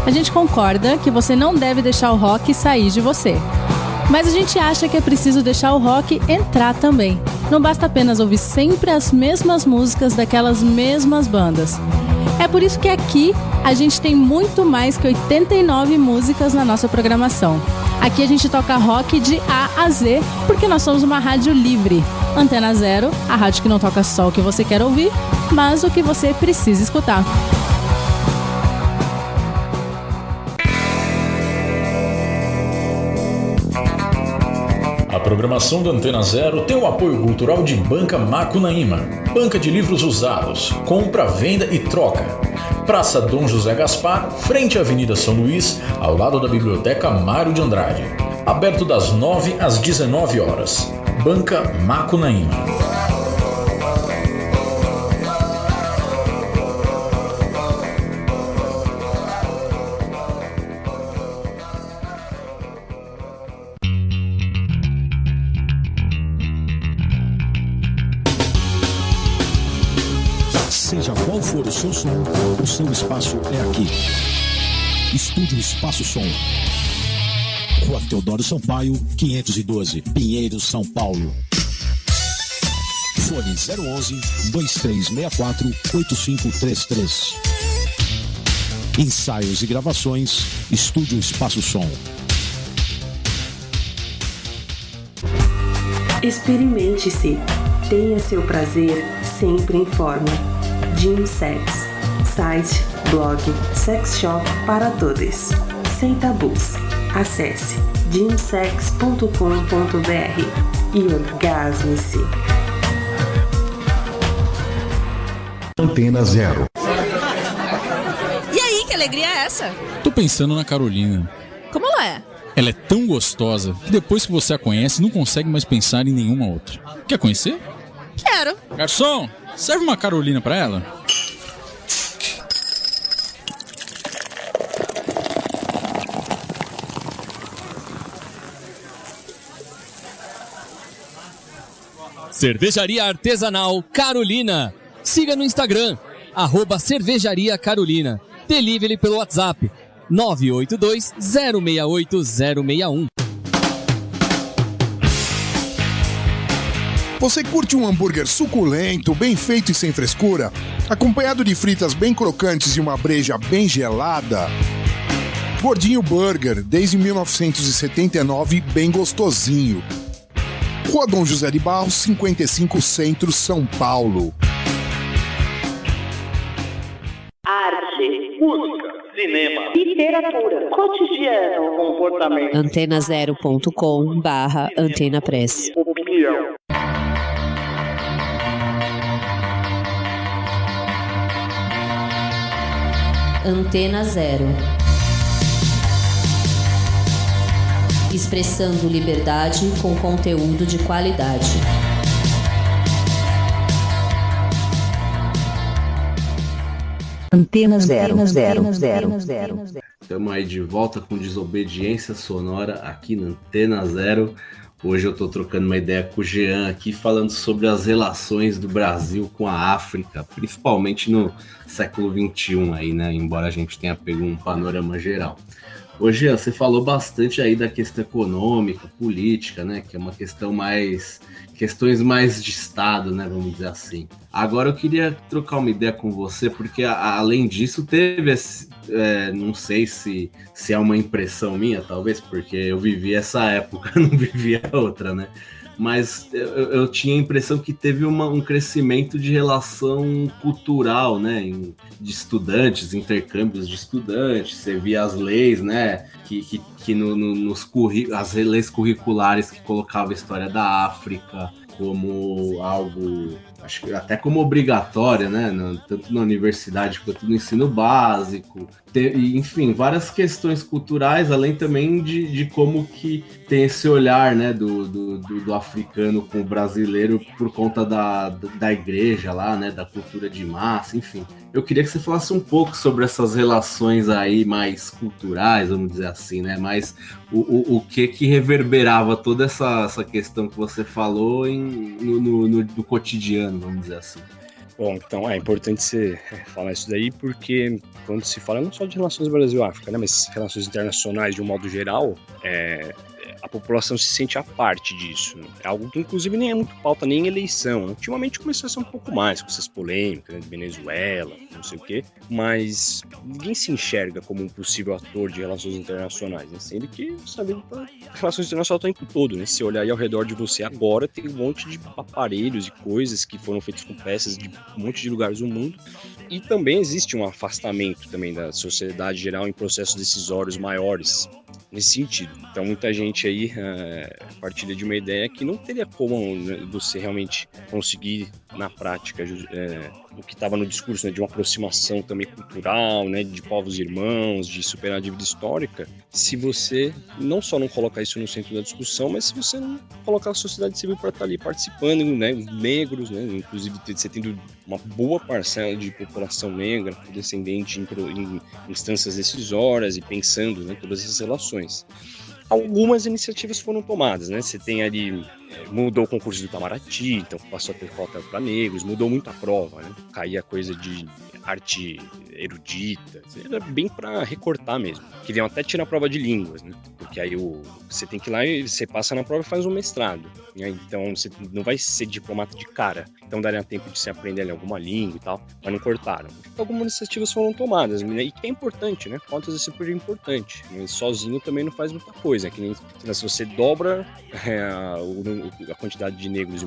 A gente concorda que você não deve deixar o rock sair de você. Mas a gente acha que é preciso deixar o rock entrar também. Não basta apenas ouvir sempre as mesmas músicas daquelas mesmas bandas. É por isso que aqui a gente tem muito mais que 89 músicas na nossa programação. Aqui a gente toca rock de A a Z, porque nós somos uma rádio livre. Antena Zero, a rádio que não toca só o que você quer ouvir, mas o que você precisa escutar. A programação da Antena Zero tem o apoio cultural de Banca Macunaíma, banca de livros usados, compra, venda e troca. Praça Dom José Gaspar, frente à Avenida São Luís, ao lado da Biblioteca Mário de Andrade. Aberto das 9 às 19 horas. Banca Macunaíma. Seja qual for o seu som, o seu espaço é aqui. Estúdio Espaço Som. Rua Teodoro Sampaio, 512, Pinheiros, São Paulo. Fone 011-2364-8533. Ensaios e gravações, Estúdio Espaço Som. Experimente-se. Tenha seu prazer sempre em forma. Gym Sex. Site, blog, sex shop para todos. Sem tabus. Acesse gymsex.com.br e orgasme-se. Antena Zero. E aí, que alegria é essa? Tô pensando na Carolina. Como ela é? Ela é tão gostosa que depois que você a conhece, não consegue mais pensar em nenhuma outra. Quer conhecer? Quero. Garçom, serve uma Carolina pra ela. Cervejaria Artesanal Carolina. Siga no Instagram, @Cervejaria Carolina. Delivery pelo WhatsApp 982-068-061. Você curte um hambúrguer suculento, bem feito e sem frescura? Acompanhado de fritas bem crocantes e uma breja bem gelada? Gordinho Burger, desde 1979, bem gostosinho. Rua Dom José de Barros, 55 Centro, São Paulo. Arte, música, cinema, literatura, cotidiano, comportamento. Antenazero.com/AntenaPress. Opinião. Antena Zero. Expressando liberdade com conteúdo de qualidade. Antena Zero. Estamos aí de volta com Desobediência Sonora aqui na Antena Zero. Hoje eu estou trocando uma ideia com o Jean aqui, falando sobre as relações do Brasil com a África, principalmente no século XXI aí, né? Embora a gente tenha pego um panorama geral. Ô Jean, você falou bastante aí da questão econômica, política, né? Que é uma questão mais... questões mais de Estado, né? Vamos dizer assim. Agora eu queria trocar uma ideia com você, porque além disso teve esse... não sei se é uma impressão minha, talvez, porque eu vivi essa época, não vivi a outra, né? Mas eu tinha a impressão que teve um crescimento de relação cultural, né? De estudantes, intercâmbios de estudantes. Você via as leis, né? Que as leis curriculares que colocavam a história da África como algo, acho que até como obrigatória, né? Tanto na universidade quanto no ensino básico. Enfim, várias questões culturais, além também de como que tem esse olhar, né, do africano com o brasileiro por conta da igreja lá, né, da cultura de massa, enfim. Eu queria que você falasse um pouco sobre essas relações aí mais culturais, vamos dizer assim, né, mas o que reverberava toda essa questão que você falou no cotidiano americano, vamos dizer assim. Bom, então é importante você falar isso daí, porque quando se fala não só de relações Brasil-África, né, mas relações internacionais de um modo geral, a população se sente à parte disso. É algo que, inclusive, nem é muito pauta nem em eleição. Ultimamente começou a ser um pouco mais, com essas polêmicas, né, de Venezuela, não sei o quê, mas ninguém se enxerga como um possível ator de relações internacionais, né? Sendo que, sabe, relações internacionais o tempo todo, né? Se olhar aí ao redor de você agora, tem um monte de aparelhos e coisas que foram feitos com peças de um monte de lugares do mundo. E também existe um afastamento também da sociedade geral em processos decisórios maiores nesse sentido. Então muita gente aí partilha de uma ideia que não teria como, né, você realmente conseguir na prática o que estava no discurso, né, de uma aproximação também cultural, né, de povos irmãos, de superar a dívida histórica, se você não só não colocar isso no centro da discussão, mas se você não colocar a sociedade civil para estar ali participando, né, os negros, né, inclusive você tendo uma boa parcela de população negra, descendente em instâncias decisórias e pensando, né, todas essas relações. Algumas iniciativas foram tomadas, né? Você tem ali, mudou o concurso do Itamaraty, então passou a ter cota para negros, mudou muito a prova, né? Caía coisa de arte erudita, era bem para recortar mesmo. Queriam até tirar a prova de línguas, né? Porque aí você tem que ir lá e você passa na prova e faz um mestrado, né? Então você não vai ser diplomata de cara, então daria tempo de você aprender ali alguma língua e tal, mas não cortaram. Então, algumas iniciativas foram tomadas, né? E que é importante, né? Cotas é sempre importante, mas sozinho também não faz muita coisa, que nem se você dobra a quantidade de negros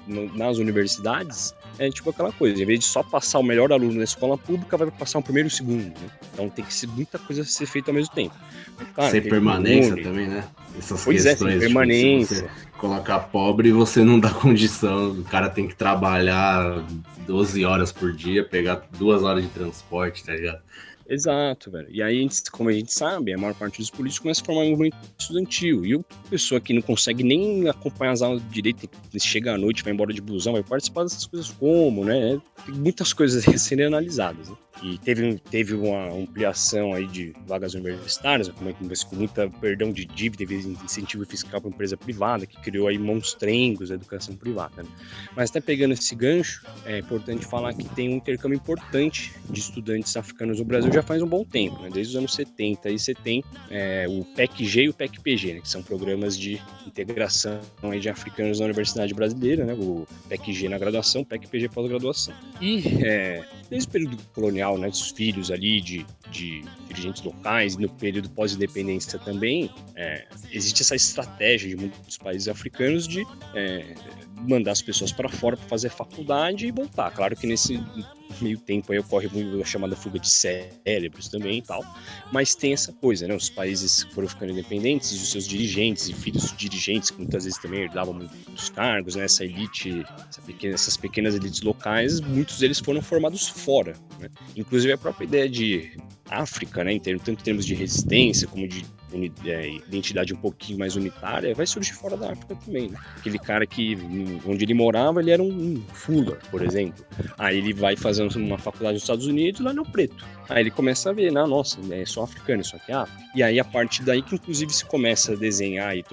nas universidades, é tipo aquela coisa, em vez de só passar o melhor aluno na escola pública, vai passar o primeiro e o segundo, né? Então tem que ser muita coisa a ser feita ao mesmo tempo. Mas, claro, sem permanência também, né? Essas questões, sem permanência. Tipo, se você colocar pobre, você não dá condição, o cara tem que trabalhar 12 horas por dia, pegar 2 horas de transporte, tá ligado? Exato, velho. E aí, como a gente sabe, a maior parte dos políticos começa a formar um movimento estudantil. E a pessoa que não consegue nem acompanhar as aulas direito, chega à noite, vai embora de busão, vai participar dessas coisas como, né? Tem muitas coisas a serem analisadas, né? E teve uma ampliação aí de vagas universitárias, com muita perdão de dívida, incentivo fiscal para empresa privada, que criou aí monstrengos da educação privada, né? Mas até pegando esse gancho, é importante falar que tem um intercâmbio importante de estudantes africanos no Brasil já faz um bom tempo, né? Desde os anos 70 aí você tem o PEC-G e o PEC-PG, né? Que são programas de integração aí de africanos na Universidade Brasileira, né? O PEC-G na graduação, o PEC-PG pós-graduação. E desde o período colonial, né, dos filhos ali de dirigentes locais, e no período pós-independência também, existe essa estratégia de muitos países africanos de mandar as pessoas para fora para fazer faculdade e voltar. Claro que nesse meio tempo aí ocorre muito a chamada fuga de cérebros também e tal, mas tem essa coisa, né? Os países que foram ficando independentes e os seus dirigentes e filhos de dirigentes que muitas vezes também herdavam muitos cargos, né? Essa elite, essas pequenas elites locais, muitos deles foram formados fora, né? Inclusive a própria ideia de África, né? Tanto em termos de resistência como de identidade um pouquinho mais unitária, vai surgir fora da África também, né? Aquele cara que, onde ele morava, ele era um fula, por exemplo. Aí ele vai fazer uma faculdade nos Estados Unidos, lá no preto. Aí ele começa a ver, nossa, é só africano, isso aqui é África. E aí, a partir daí que, inclusive, se começa a desenhar aí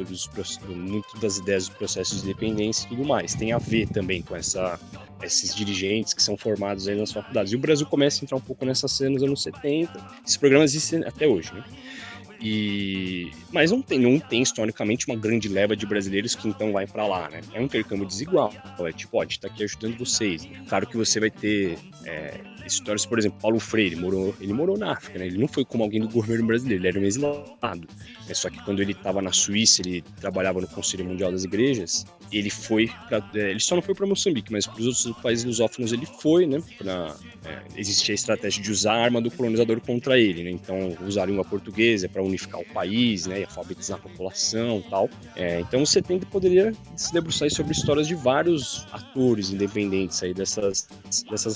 muito das ideias dos processos de independência e tudo mais. Tem a ver também com esses dirigentes que são formados aí nas faculdades. E o Brasil começa a entrar um pouco nessa cena nos anos 70. Esses programas existem até hoje, né? Mas não tem historicamente uma grande leva de brasileiros que então vai para lá, né? É um intercâmbio desigual. É tipo, a gente tá aqui ajudando vocês. Claro que você vai ter histórias, por exemplo, Paulo Freire, ele morou na África, né? Ele não foi como alguém do governo brasileiro, ele era um exilado. Só que quando ele estava na Suíça, ele trabalhava no Conselho Mundial das Igrejas, ele só não foi para Moçambique, mas para os outros países lusófonos ele foi, né? Existia a estratégia de usar a arma do colonizador contra ele, né? Então, usar a língua portuguesa para unificar o país, né? E alfabetizar a população e tal. Então, você poderia se debruçar sobre histórias de vários atores independentes aí dessas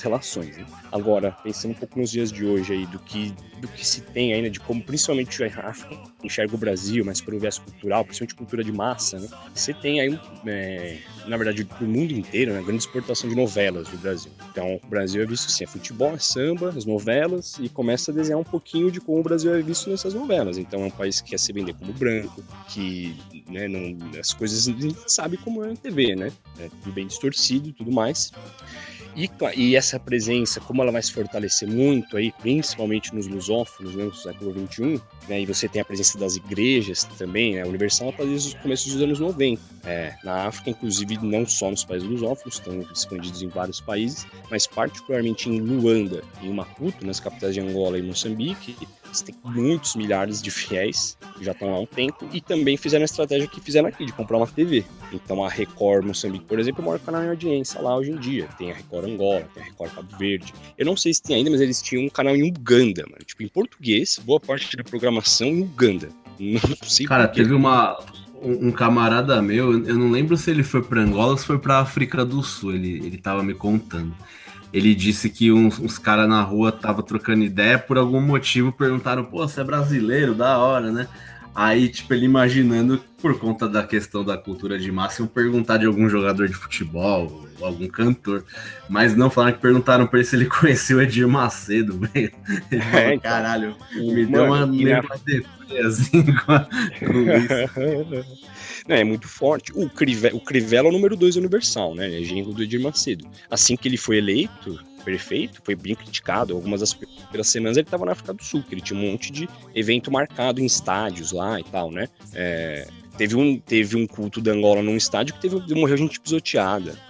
relações, né? Agora, pensando um pouco nos dias de hoje aí, do que se tem ainda, de como principalmente a África enxerga o Brasil, mas por um viés cultural, principalmente cultura de massa, né? Você tem aí, na verdade, pro mundo inteiro, né, grande exportação de novelas do Brasil. Então, o Brasil é visto assim, futebol, samba, as novelas, e começa a desenhar um pouquinho de como o Brasil é visto nessas novelas. então é um país que quer se vender como branco, que, né, não, as coisas a gente sabe como é na TV, né? É tudo bem distorcido e tudo mais. E essa presença, como ela vai se fortalecer muito aí, principalmente nos lusófonos, né, no século XXI, né, e você tem a presença das igrejas também, né, a Universal está desde os começos dos anos 90. Na África, inclusive, não só nos países lusófonos, estão expandidos em vários países, mas particularmente em Luanda e em Maputo, nas capitais de Angola e Moçambique, você tem muitos milhares de fiéis que já estão lá há um tempo e também fizeram a estratégia que fizeram aqui, de comprar uma TV. Então a Record Moçambique, por exemplo, é o maior canal em audiência lá hoje em dia. Tem a Record Angola, tem a Record Cabo Verde. Eu não sei se tem ainda, mas eles tinham um canal em Uganda, mano. Tipo, em português, boa parte da programação em Uganda. Não sei. Cara, teve um camarada meu, eu não lembro se ele foi pra Angola ou se foi pra África do Sul, ele tava me contando. Ele disse que uns caras na rua tava trocando ideia, por algum motivo perguntaram, pô, você é brasileiro, da hora, né? Aí, tipo, ele imaginando, por conta da questão da cultura de massa, iam perguntar de algum jogador de futebol, ou algum cantor, mas não falaram que perguntaram pra ele se ele conhecia o Edir Macedo, velho. Ele falou, então, caralho, me deu uma deprê, assim, com isso. É muito forte. O Crivella é o número 2 Universal, né? É genro do Edir Macedo. Assim que ele foi eleito prefeito, foi bem criticado. Algumas das primeiras semanas ele estava na África do Sul, que ele tinha um monte de evento marcado em estádios lá e tal, né? Teve um culto da Angola num estádio que morreu gente pisoteada.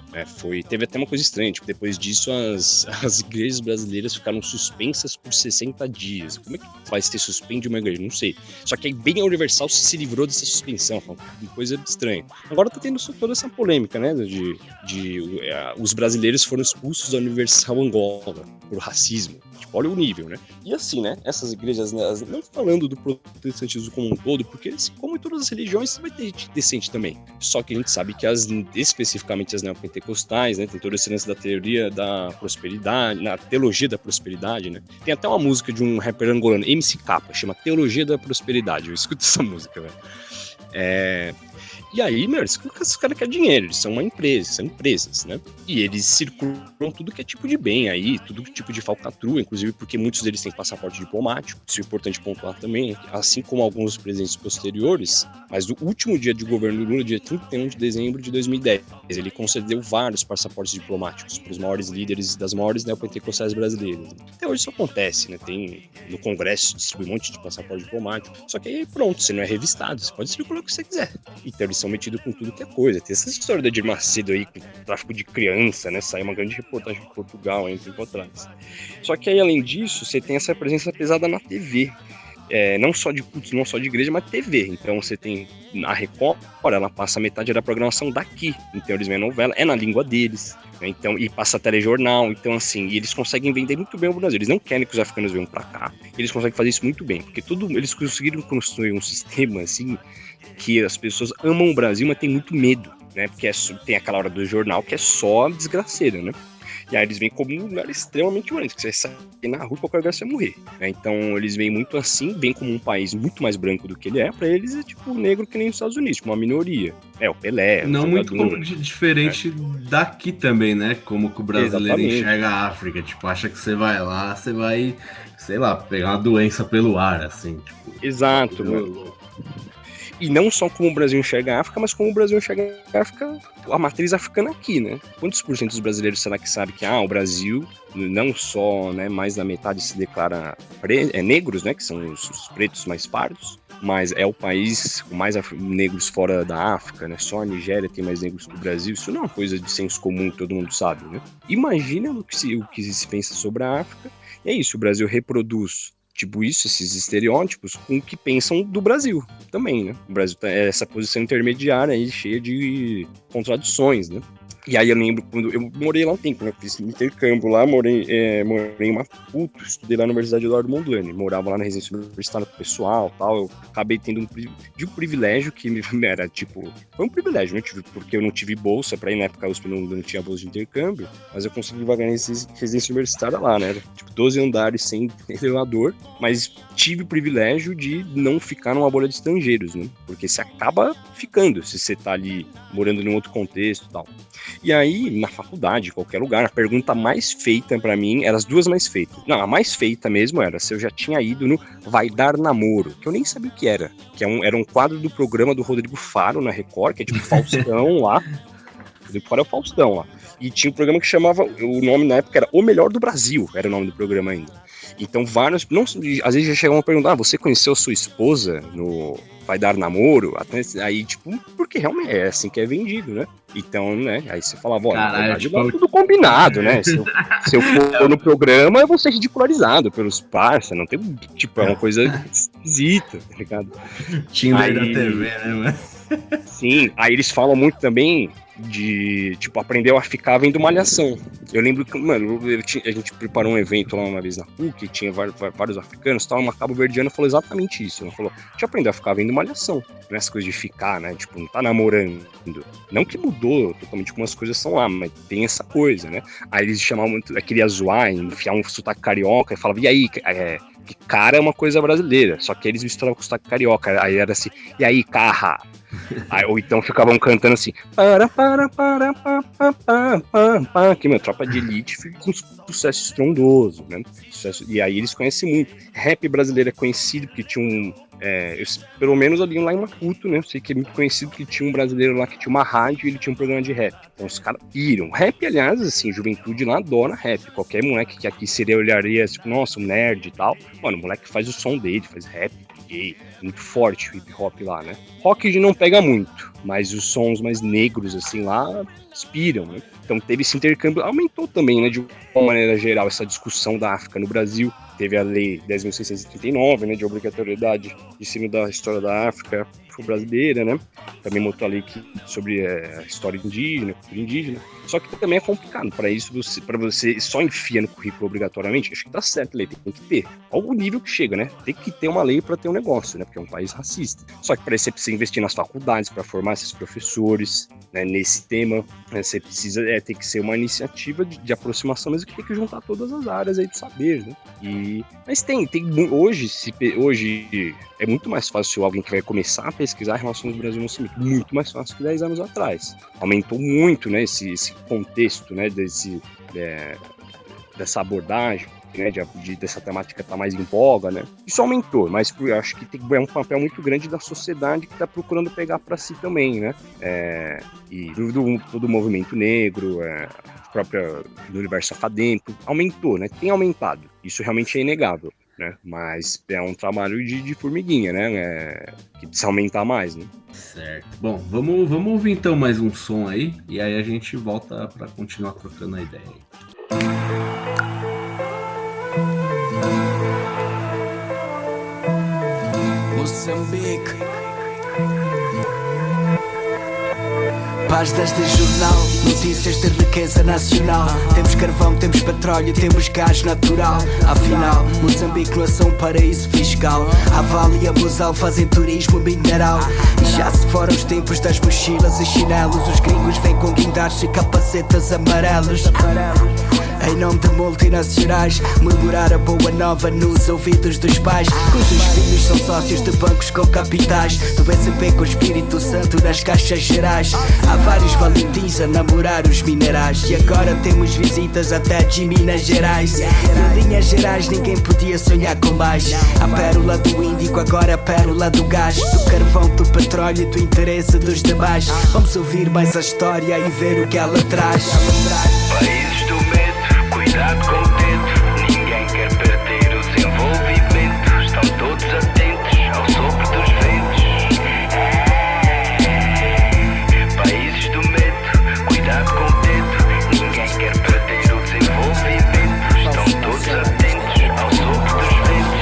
Teve até uma coisa estranha, tipo, depois disso as igrejas brasileiras ficaram suspensas por 60 dias. Como é que faz ter suspende uma igreja? Não sei. Só que aí bem a Universal se livrou dessa suspensão, foi uma coisa estranha. Agora tá tendo toda essa polêmica, né, os brasileiros foram expulsos da Universal Angola por racismo. Tipo, olha o nível, né? E assim, né, essas igrejas, né, não falando do protestantismo como um todo, porque como em todas as religiões, vai ter gente decente também. Só que a gente sabe que especificamente as neopentecostais, né, tem todo esse lance da teoria da prosperidade, na teologia da prosperidade, né? Tem até uma música de um rapper angolano, MC Capa, chama Teologia da Prosperidade. Eu escuto essa música, velho. E aí, meu, esses caras querem dinheiro, eles são uma empresa, são empresas, né? E eles circulam tudo que é tipo de bem aí, tudo tipo de falcatrua, inclusive porque muitos deles têm passaporte diplomático, isso é importante pontuar também, assim como alguns dos presidentes posteriores, mas no último dia de governo do Lula, dia 31 de dezembro de 2010, ele concedeu vários passaportes diplomáticos para os maiores líderes das maiores neopentecostais brasileiras. Até hoje isso acontece, né? Tem no Congresso, distribui um monte de passaporte diplomático, só que aí pronto, você não é revistado, você pode circular o que você quiser. Então eles são metidos com tudo que é coisa. Tem essa história do Edir Macedo aí, com tráfico de criança, né? Saiu uma grande reportagem de Portugal aí um tempo atrás. Só que aí, além disso, você tem essa presença pesada na TV. Não só de cultos, não só de igreja, mas TV. Então você tem a Record, ela passa metade da programação daqui. Então eles veem novela, é na língua deles, né? Então, e passa telejornal. Então, assim, e eles conseguem vender muito bem o Brasil. Eles não querem que os africanos venham pra cá. Eles conseguem fazer isso muito bem, porque eles conseguiram construir um sistema, assim, que as pessoas amam o Brasil, mas tem muito medo, né? Porque tem aquela hora do jornal que é só desgraceira, né? E aí eles vêm como um lugar extremamente violento, que você sai na rua, qualquer lugar você vai morrer, né? Então eles vêm muito assim, vêm como um país muito mais branco do que ele é. Pra eles é tipo negro que nem nos Estados Unidos, tipo uma minoria. O Pelé. Não muito diferente daqui também, né? Como que o brasileiro enxerga a África. Tipo, acha que você vai lá, você vai, sei lá, pegar uma doença pelo ar, assim. Tipo, exato, mano. E não só como o Brasil enxerga a África, mas como o Brasil enxerga a África, a matriz africana aqui, né? Quantos por cento dos brasileiros será que sabe que o Brasil, não só, né, mais da metade se declara negros, né, que são os pretos mais pardos, mas é o país com mais negros fora da África, né? Só a Nigéria tem mais negros que o Brasil. Isso não é uma coisa de senso comum que todo mundo sabe, né? Imagina o que se pensa sobre a África. E é isso, o Brasil reproduz tipo isso, esses estereótipos, com o que pensam do Brasil também, né? O Brasil tá essa posição intermediária aí, cheia de contradições, né? E aí eu lembro quando eu morei lá um tempo, né? Fiz intercâmbio lá, morei em Maputo, estudei lá na Universidade Eduardo Mondlane, morava lá na residência universitária com o pessoal e tal. Eu acabei tendo um privilégio que era tipo, foi um privilégio, né? Porque eu não tive bolsa pra ir, na época a USP não tinha bolsa de intercâmbio, mas eu consegui vagar em residência universitária lá, né? Tipo, 12 andares sem elevador, mas tive o privilégio de não ficar numa bolha de estrangeiros, né? Porque você acaba ficando se você tá ali morando num outro contexto e tal. E aí, na faculdade, em qualquer lugar, a pergunta mais feita pra mim, eram as duas mais feitas. Não, a mais feita mesmo era se eu já tinha ido no Vai Dar Namoro, que eu nem sabia o que era. Que era um quadro do programa do Rodrigo Faro na Record, que é tipo Faustão lá. Rodrigo Faro é o Faustão lá. E tinha um programa que chamava, o nome na época era O Melhor do Brasil, era o nome do programa ainda. Então vários, não, às vezes já chegavam a perguntar, você conheceu sua esposa no Vai Dar Namoro? Até, aí tipo, porque realmente é assim que é vendido, né? Então, né, aí você falava, olha, na verdade, tipo, tudo combinado, né? Se eu for no programa, eu vou ser ridicularizado pelos parça, não tem, tipo, é uma coisa esquisita, tá ligado? Tinder da TV, né, mano? Sim, aí eles falam muito também de, tipo, aprendeu a ficar vendo Malhação. Eu lembro que, mano, a gente preparou um evento lá uma vez na PUC, tinha vários africanos e tal, uma cabo-verdiana falou exatamente isso. Ela falou, a gente aprendeu a ficar vendo Malhação, não é essa coisa de ficar, né, tipo, não tá namorando. Não que mudou totalmente como as coisas são lá, mas tem essa coisa, né. Aí eles chamavam muito, queria zoar, enfiar um sotaque carioca e falavam, e aí, que cara é uma coisa brasileira, só que eles misturavam com o sotaque carioca, aí era assim, e aí, carra? Aí, ou então ficavam cantando assim, que meu, Tropa de Elite fica com sucesso estrondoso, né? E aí eles conhecem muito. Rap brasileiro é conhecido porque tinha pelo menos ali lá em Maputo, né? Eu sei que é muito conhecido porque tinha um brasileiro lá que tinha uma rádio e ele tinha um programa de rap. Então os caras piram. Rap, aliás, assim, juventude lá adora rap. Qualquer moleque que aqui olharia tipo, nossa, um nerd e tal. Mano, o moleque faz o som dele, faz rap, DJ, muito forte o hip hop lá, né? Rock não pega muito, mas os sons mais negros, assim, lá inspiram, né? Então teve esse intercâmbio, aumentou também, né, de uma maneira geral, essa discussão da África no Brasil. Teve a Lei 10.639, né, de obrigatoriedade de ensino da história da África brasileira, né? Também botou a lei sobre a história indígena, cultura indígena. Só que também é complicado. Para isso, para você só enfia no currículo obrigatoriamente, acho que tá certo a lei, tem que ter. Ao nível que chega, né? Tem que ter uma lei para ter um negócio, né? Porque é um país racista. Só que para isso você precisa investir nas faculdades para formar esses professores, né? Nesse tema, né? Você precisa ter que ser uma iniciativa de aproximação, mas que tem que juntar todas as áreas aí de saber, né? Mas tem hoje é muito mais fácil alguém que vai começar a pesquisar relações do Brasil e Moçambique, muito mais fácil que 10 anos atrás. Aumentou muito, né, esse contexto, né, dessa abordagem, né, dessa temática estar mais em voga, né. Isso aumentou, mas eu acho que tem que ganhar um papel muito grande da sociedade que está procurando pegar para si também, né. E todo o movimento negro, própria do universo acadêmico, aumentou, né, tem aumentado. Isso realmente é inegável. Né? Mas é um trabalho de formiguinha, né? Que precisa aumentar mais, né? Certo. Bom, vamos ouvir então mais um som aí e aí a gente volta para continuar trocando a ideia. Moçambique. Páginas de jornal, notícias de riqueza nacional. Temos carvão, temos petróleo, temos gás natural. Afinal, Moçambique não é um paraíso fiscal. A Vale e a Mosal fazem turismo mineral. E já se foram os tempos das mochilas e chinelos. Os gringos vêm com guindares e capacetas amarelos. Em nome de multinacionais, murmurar a boa nova nos ouvidos dos pais, cujos filhos são sócios de bancos com capitais, do BCP com o Espírito Santo nas caixas gerais. Há vários Valentins a namorar os minerais, e agora temos visitas até de Minas Gerais. E em linhas gerais ninguém podia sonhar com mais. A pérola do Índico, agora a pérola do gás, do carvão, do petróleo e do interesse dos demais. Vamos ouvir mais a história e ver o que ela traz. Países do medo, cuidado com o dedo. Ninguém quer perder o desenvolvimento. Estão todos atentos ao sopro dos ventos. Países do medo, cuidado com o dedo. Ninguém quer perder o desenvolvimento. Estão todos atentos ao sopro dos ventos.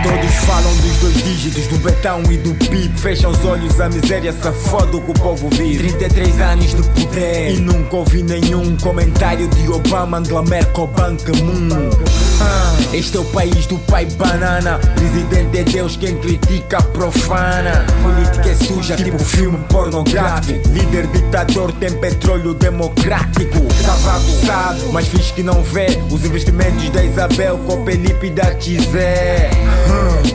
Todos falam dos 2 dígitos, do betão e do PIB. Fecham os olhos, a miséria se foda que o povo vive. 33 anos de poder e nunca ouvi nenhum comentário de Obama, Angela Merkel, Ban Ki-moon. Este é o país do pai banana. Presidente é Deus, quem critica profana. Política é suja, tipo filme pornográfico. Líder ditador tem petróleo democrático. Cavaco sabe, mas finge que não vê os investimentos da Isabel com o Felipe da Tizé.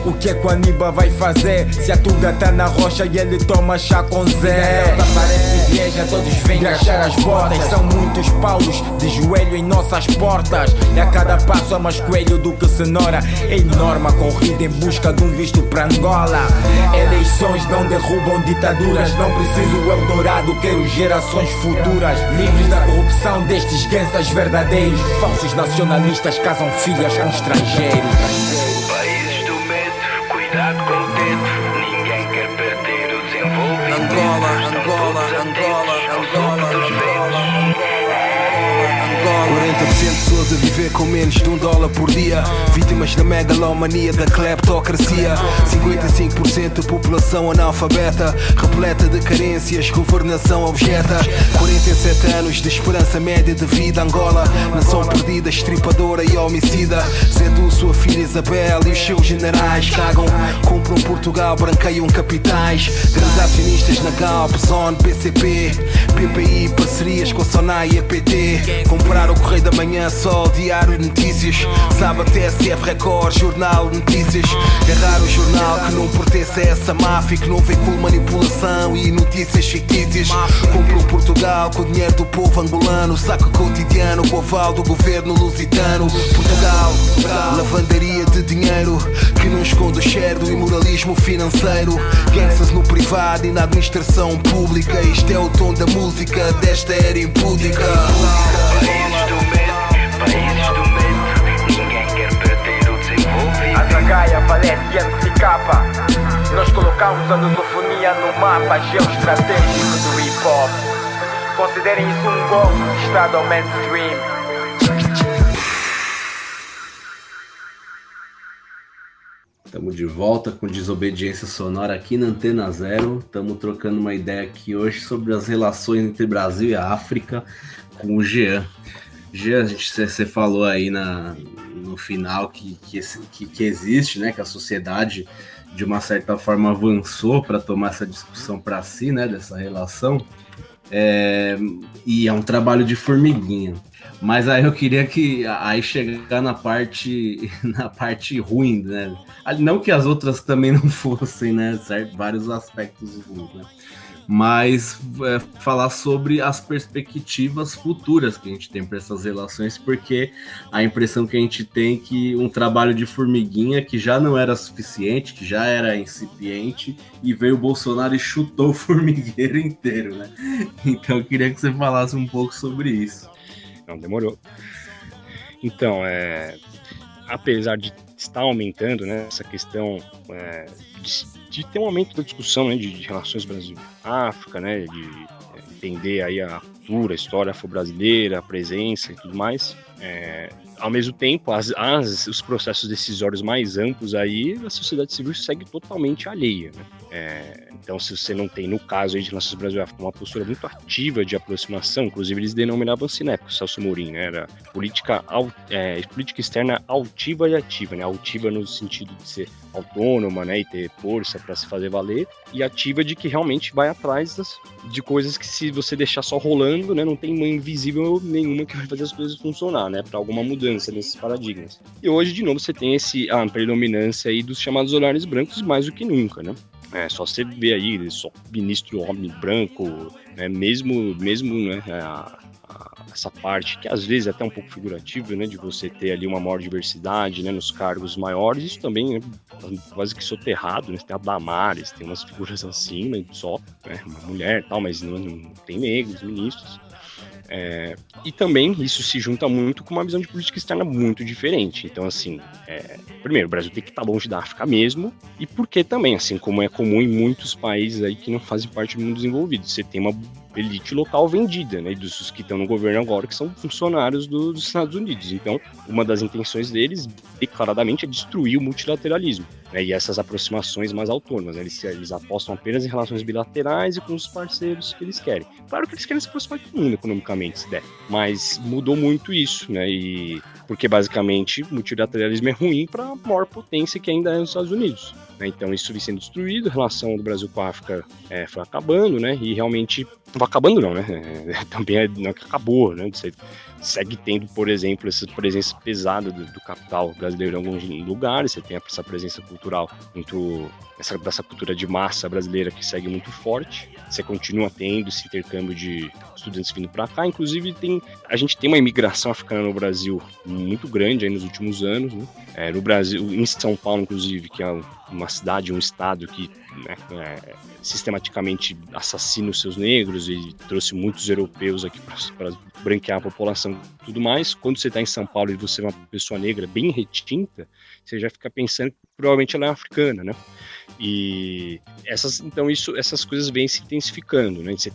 O que é que o Aníbal vai vai fazer? Se a tuga tá na rocha e ele toma chá com Zé. Parece igreja, todos vêm achar as botas. São muitos paulos de joelho em nossas portas. E a cada passo há mais coelho do que cenoura. É enorme a corrida em busca de um visto pra Angola. Eleições não derrubam ditaduras. Não preciso o Eldorado, quero gerações futuras livres da corrupção destes gangsters verdadeiros. Falsos nacionalistas casam filhas com estrangeiros. Países do medo, cuidado com o dedo. Ninguém quer perder o desenvolvimento. Angola, Angola, dos ventos. 40% de pessoas a viver com menos de $1 por dia. Vítimas da megalomania, da cleptocracia. 55% da população analfabeta, repleta de carências, governação objeta. 47 anos de esperança média de vida. Angola, nação perdida, estripadora e homicida. Zedu, sua filha Isabel e os seus generais cagam, compram Portugal, branqueiam capitais. Grandes acionistas na Galp, Zone, PCP, PPI, parcerias com a Sonai e a PT. Comprar o Correio da Manhã, Sol, Diário de Notícias, Sábado, TSF, Record, Jornal de Notícias. É raro o jornal que não pertence a essa máfia, que não veicula manipulação e notícias fictícias. Comprou Portugal com o dinheiro do povo angolano, saco cotidiano com o aval do governo lusitano. Portugal, lavandaria de dinheiro que não esconde o cheiro do imoralismo financeiro. Gangsters no privado e na administração pública. Isto é o tom da música desta era impúdica. Países do medo, ninguém quer perder o desenvolvimento. Azagaia, Valete e MCK. Nós colocamos a lusofonia no mapa geoestratégico do hip-hop. Considerem isso um golpe de estado ao mainstream. Estamos de volta com Desobediência Sonora aqui na Antena Zero. Estamos trocando uma ideia aqui hoje sobre as relações entre Brasil e África com o Jean. Jean, você falou aí no final que existe, né, que a sociedade de uma certa forma avançou para tomar essa discussão para si, né, dessa relação, e é um trabalho de formiguinha. Mas aí eu queria chegar na parte ruim, né? Não que as outras também não fossem, né? Certo? Vários aspectos ruins, né? Mas falar sobre as perspectivas futuras que a gente tem para essas relações, porque a impressão que a gente tem é que um trabalho de formiguinha que já não era suficiente, que já era incipiente, e veio o Bolsonaro e chutou o formigueiro inteiro, né? Então eu queria que você falasse um pouco sobre isso. Não, demorou. Então, apesar de estar aumentando, né, essa questão de ter um aumento da discussão, né, de relações Brasil-África, né, de entender aí a cultura, a história afro-brasileira, a presença e tudo mais, ao mesmo tempo, os processos decisórios mais amplos aí, a sociedade civil segue totalmente alheia, né? Então, se você não tem, no caso aí de Relações Brasil-África, uma postura muito ativa de aproximação, inclusive eles denominavam assim, né, o Celso Amorim, né, era política externa altiva e ativa, né, altiva no sentido de ser autônoma, né, e ter força para se fazer valer, e ativa de que realmente vai atrás de coisas que, se você deixar só rolando, né, não tem mão invisível nenhuma que vai fazer as coisas funcionar, né, para alguma mudança nesses paradigmas. E hoje, de novo, você tem a predominância aí dos chamados olhares brancos mais do que nunca, né. Só você vê aí, só ministro homem branco, né, mesmo né, essa parte que às vezes é até um pouco figurativa, né, de você ter ali uma maior diversidade, né, nos cargos maiores, isso também é quase que soterrado, né, tem a Damares, tem umas figuras assim, mas só, né, uma mulher e tal, mas não tem negros, ministros. E também isso se junta muito com uma visão de política externa muito diferente. Então, assim, primeiro, o Brasil tem que estar longe da África mesmo, e porque também, assim como é comum em muitos países aí que não fazem parte do mundo desenvolvido, você tem uma elite local vendida, né, dos que estão no governo agora, que são funcionários dos Estados Unidos. Então, uma das intenções deles, declaradamente, é destruir o multilateralismo, né, e essas aproximações mais autônomas, né, eles apostam apenas em relações bilaterais e com os parceiros que eles querem. Claro que eles querem se aproximar de todo mundo economicamente, se der, mas mudou muito isso, né, e porque basicamente o multilateralismo é ruim para a maior potência que ainda é os Estados Unidos. né? Então isso vem sendo destruído, a relação do Brasil com a África foi acabando, né? E realmente, não vai acabando não, né? Também não é que acabou, né? Você segue tendo, por exemplo, essa presença pesada do capital brasileiro em alguns lugares, você tem essa presença cultural dessa cultura de massa brasileira que segue muito forte, você continua tendo esse intercâmbio de estudantes vindo para cá, inclusive a gente tem uma imigração africana no Brasil muito grande aí nos últimos anos, né? No Brasil, em São Paulo, inclusive, que é uma cidade, um estado que, né, sistematicamente assassina os seus negros e trouxe muitos europeus aqui para branquear a população e tudo mais. Quando você está em São Paulo e você é uma pessoa negra bem retinta, você já fica pensando que provavelmente ela é africana, né? E essas coisas vêm se intensificando, né? Você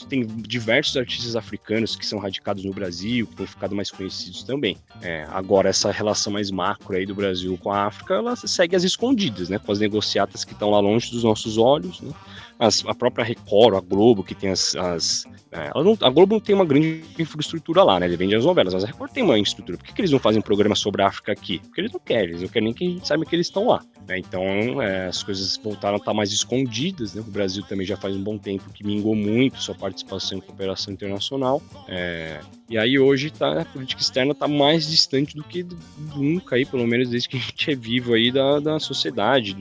tem diversos artistas africanos que são radicados no Brasil, que têm ficado mais conhecidos também. Agora, essa relação mais macro aí do Brasil com a África, ela segue às escondidas, né? Com as negociatas que estão lá longe dos nossos olhos, né? A própria Record, a Globo, que tem a Globo não tem uma grande infraestrutura lá, né? Ele vende as novelas, mas a Record tem uma infraestrutura. Por que eles não fazem um programa sobre a África aqui? Porque eles não querem nem que a gente saiba que eles estão lá, né? Então, as coisas voltaram a estar mais escondidas, né? O Brasil também já faz um bom tempo que mingou muito sua participação em cooperação internacional. E aí hoje a política externa está mais distante do que nunca, aí, pelo menos desde que a gente é vivo aí da sociedade.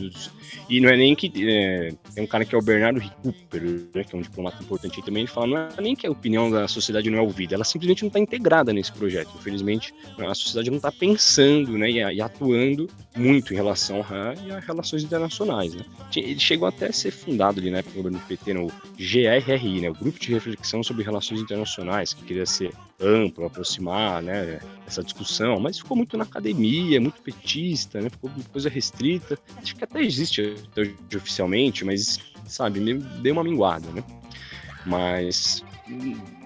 E não é nem que... tem um cara que é o Bernardo Recupero, né, que é um diplomata importante aí também, ele fala, não é nem que a opinião da sociedade não é ouvida, ela simplesmente não está integrada nesse projeto. Infelizmente, a sociedade não está pensando, né, e atuando muito em relação a relações internacionais, né. Ele chegou até a ser fundado ali, né, pelo governo do PT, no GRRI, né, o Grupo de Reflexão sobre Relações Internacionais, que queria ser amplo, aproximar, né, essa discussão, mas ficou muito na academia, muito petista, né, ficou uma coisa restrita. Acho que até existe oficialmente, mas, sabe, deu uma minguada, né? Mas,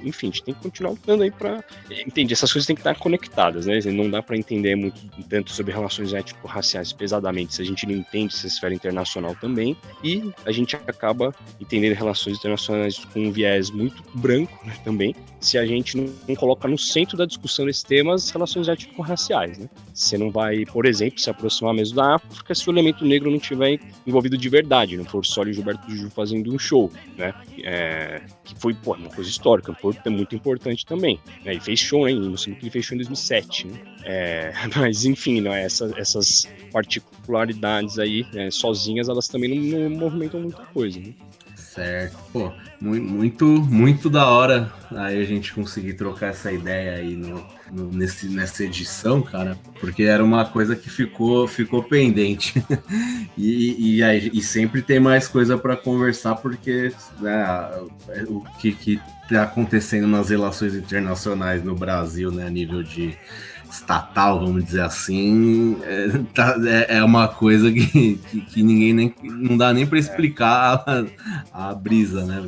enfim, a gente tem que continuar lutando aí pra... Entendi, essas coisas têm que estar conectadas, né? Não dá pra entender muito tanto sobre relações étnico-raciais pesadamente se a gente não entende essa esfera internacional também, e a gente acaba entendendo relações internacionais com um viés muito branco, né, também, se a gente não coloca no centro da discussão desse tema as relações étnico-raciais, né? Você não vai, por exemplo, se aproximar mesmo da África se o elemento negro não estiver envolvido de verdade, não for só o Gilberto Gil fazendo um show, né? Que foi, uma coisa histórica, é muito importante também, né? Ele fez show, né? Em Moçambique, ele fez show em 2007, né? Mas, enfim, né? Essas particularidades aí, né, sozinhas, elas também não movimentam muita coisa, né? Certo. Pô, muito da hora aí a gente conseguir trocar essa ideia aí nessa edição, cara, porque era uma coisa que ficou pendente. e sempre tem mais coisa para conversar, porque, né, o que tá acontecendo nas relações internacionais no Brasil, né, a nível de estatal, vamos dizer assim, é uma coisa que ninguém não dá nem para explicar a brisa, né?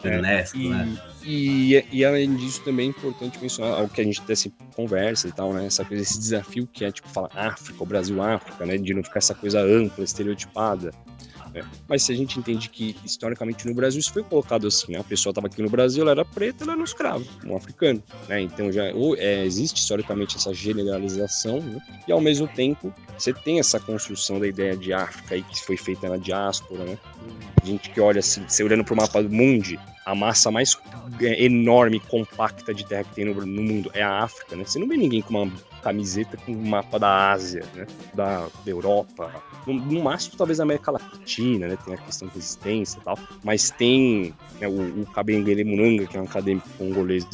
Honesto, né? E além disso também é importante mencionar algo que a gente até se conversa e tal, né? Esse desafio que é tipo falar África, o Brasil África, né? De não ficar essa coisa ampla, estereotipada. Mas se a gente entende que historicamente no Brasil isso foi colocado assim, né? A pessoa estava aqui no Brasil, ela era preta, ela era um escravo, um africano, né? Então existe historicamente essa generalização, né? E ao mesmo tempo você tem essa construção da ideia de África aí, que foi feita na diáspora, né? A gente que olha assim, você olhando para o mapa do mundo, a massa mais enorme, compacta de terra que tem no mundo é a África, né? Você não vê ninguém com uma camiseta com um mapa da Ásia, né? Da Europa, no máximo talvez a América Latina, né? Tem a questão de resistência e tal, mas tem, né, o Kabengele Munanga, que é um acadêmico congolês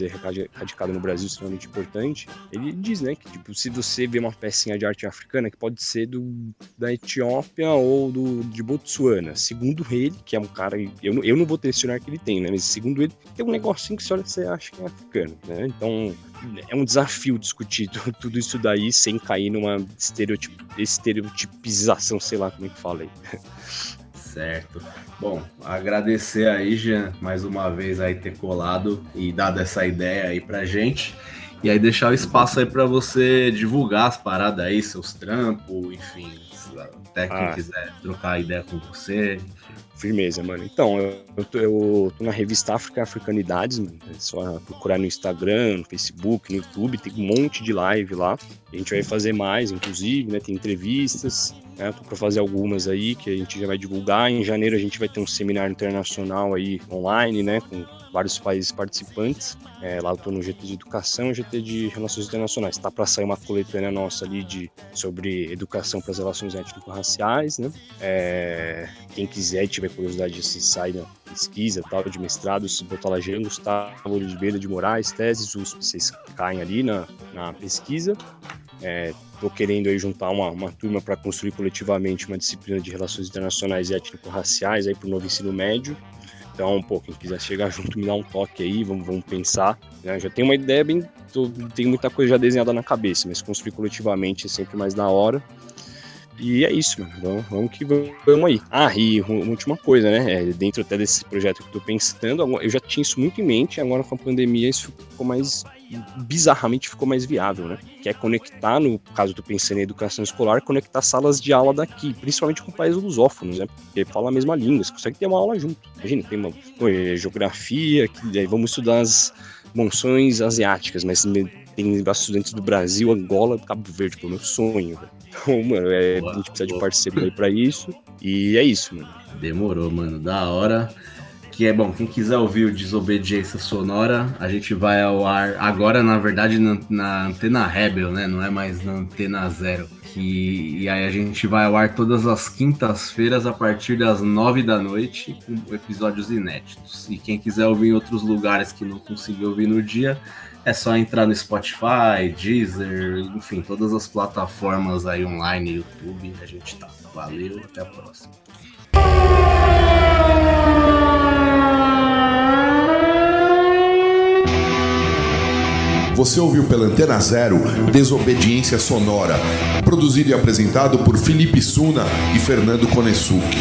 radicado no Brasil, extremamente importante. Ele diz, né, que tipo, se você vê uma pecinha de arte africana, que pode ser da Etiópia ou de Botsuana, segundo ele, que é um cara, eu não vou questionar que ele tem, né, mas segundo ele, tem um negocinho que você olha que você acha que é africano, né? Então é um desafio discutir tudo isso daí sem cair numa estereotipização, sei lá como é que fala aí. Certo. Bom, agradecer aí, Jean, mais uma vez aí ter colado e dado essa ideia aí pra gente. E aí deixar o espaço aí pra você divulgar as paradas aí, seus trampos, enfim, até quem quiser trocar ideia com você, enfim. Firmeza, mano. Então, eu tô na revista África Africanidades, é só procurar no Instagram, no Facebook, no YouTube, tem um monte de live lá. A gente vai fazer mais, inclusive, né? Tem entrevistas. né? Tô para fazer algumas aí que a gente já vai divulgar. Em janeiro a gente vai ter um seminário internacional aí online, né? Com vários países participantes. Lá eu tô no GT de Educação e GT de Relações Internacionais. Tá para sair uma coletânea nossa ali sobre educação para as relações étnico-raciais, né? Quem quiser e tiver curiosidade, se sai na pesquisa tal, de mestrado, se botar lá Jean Gustavo Oliveira de Moraes, teses, vocês caem ali na pesquisa. Tô querendo aí juntar uma turma para construir coletivamente uma disciplina de relações internacionais e étnico-raciais aí pro novo ensino médio. Então, quem quiser chegar junto, me dá um toque aí, vamos pensar, né? Já tenho uma ideia tenho muita coisa já desenhada na cabeça, mas construir coletivamente é sempre mais da hora. E é isso, mano. Então, vamos que vamos aí. E uma última coisa, né? Dentro até desse projeto que eu tô pensando, eu já tinha isso muito em mente, agora com a pandemia isso bizarramente ficou mais viável, né? Que é conectar, no caso do pensando em educação escolar, conectar salas de aula daqui, principalmente com países lusófonos, né? Porque fala a mesma língua, você consegue ter uma aula junto. Imagina, tem uma geografia, aí vamos estudar as monções asiáticas, mas tem estudantes do Brasil, Angola, Cabo Verde, meu sonho, velho. Então, mano, a gente precisa de parceiro aí pra isso. E é isso, mano. Demorou, mano. Da hora. Que é bom, quem quiser ouvir o Desobediência Sonora, a gente vai ao ar agora, na verdade, na Antena Rebel, né? Não é mais na Antena Zero. E aí a gente vai ao ar todas as quintas-feiras a partir das 9 da noite, com episódios inéditos. E quem quiser ouvir em outros lugares que não conseguiu ouvir no dia, é só entrar no Spotify, Deezer, enfim, todas as plataformas aí online, YouTube, a gente tá. Valeu, até a próxima. Você ouviu pela Antena Zero Desobediência Sonora, produzido e apresentado por Felipe Suna e Fernando Konesuki.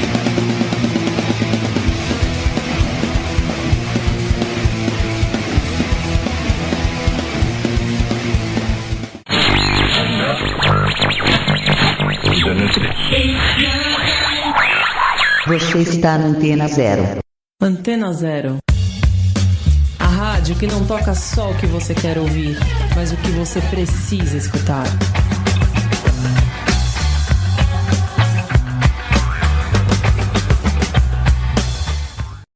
Você está na Antena Zero. Antena Zero. A rádio que não toca só o que você quer ouvir, mas o que você precisa escutar.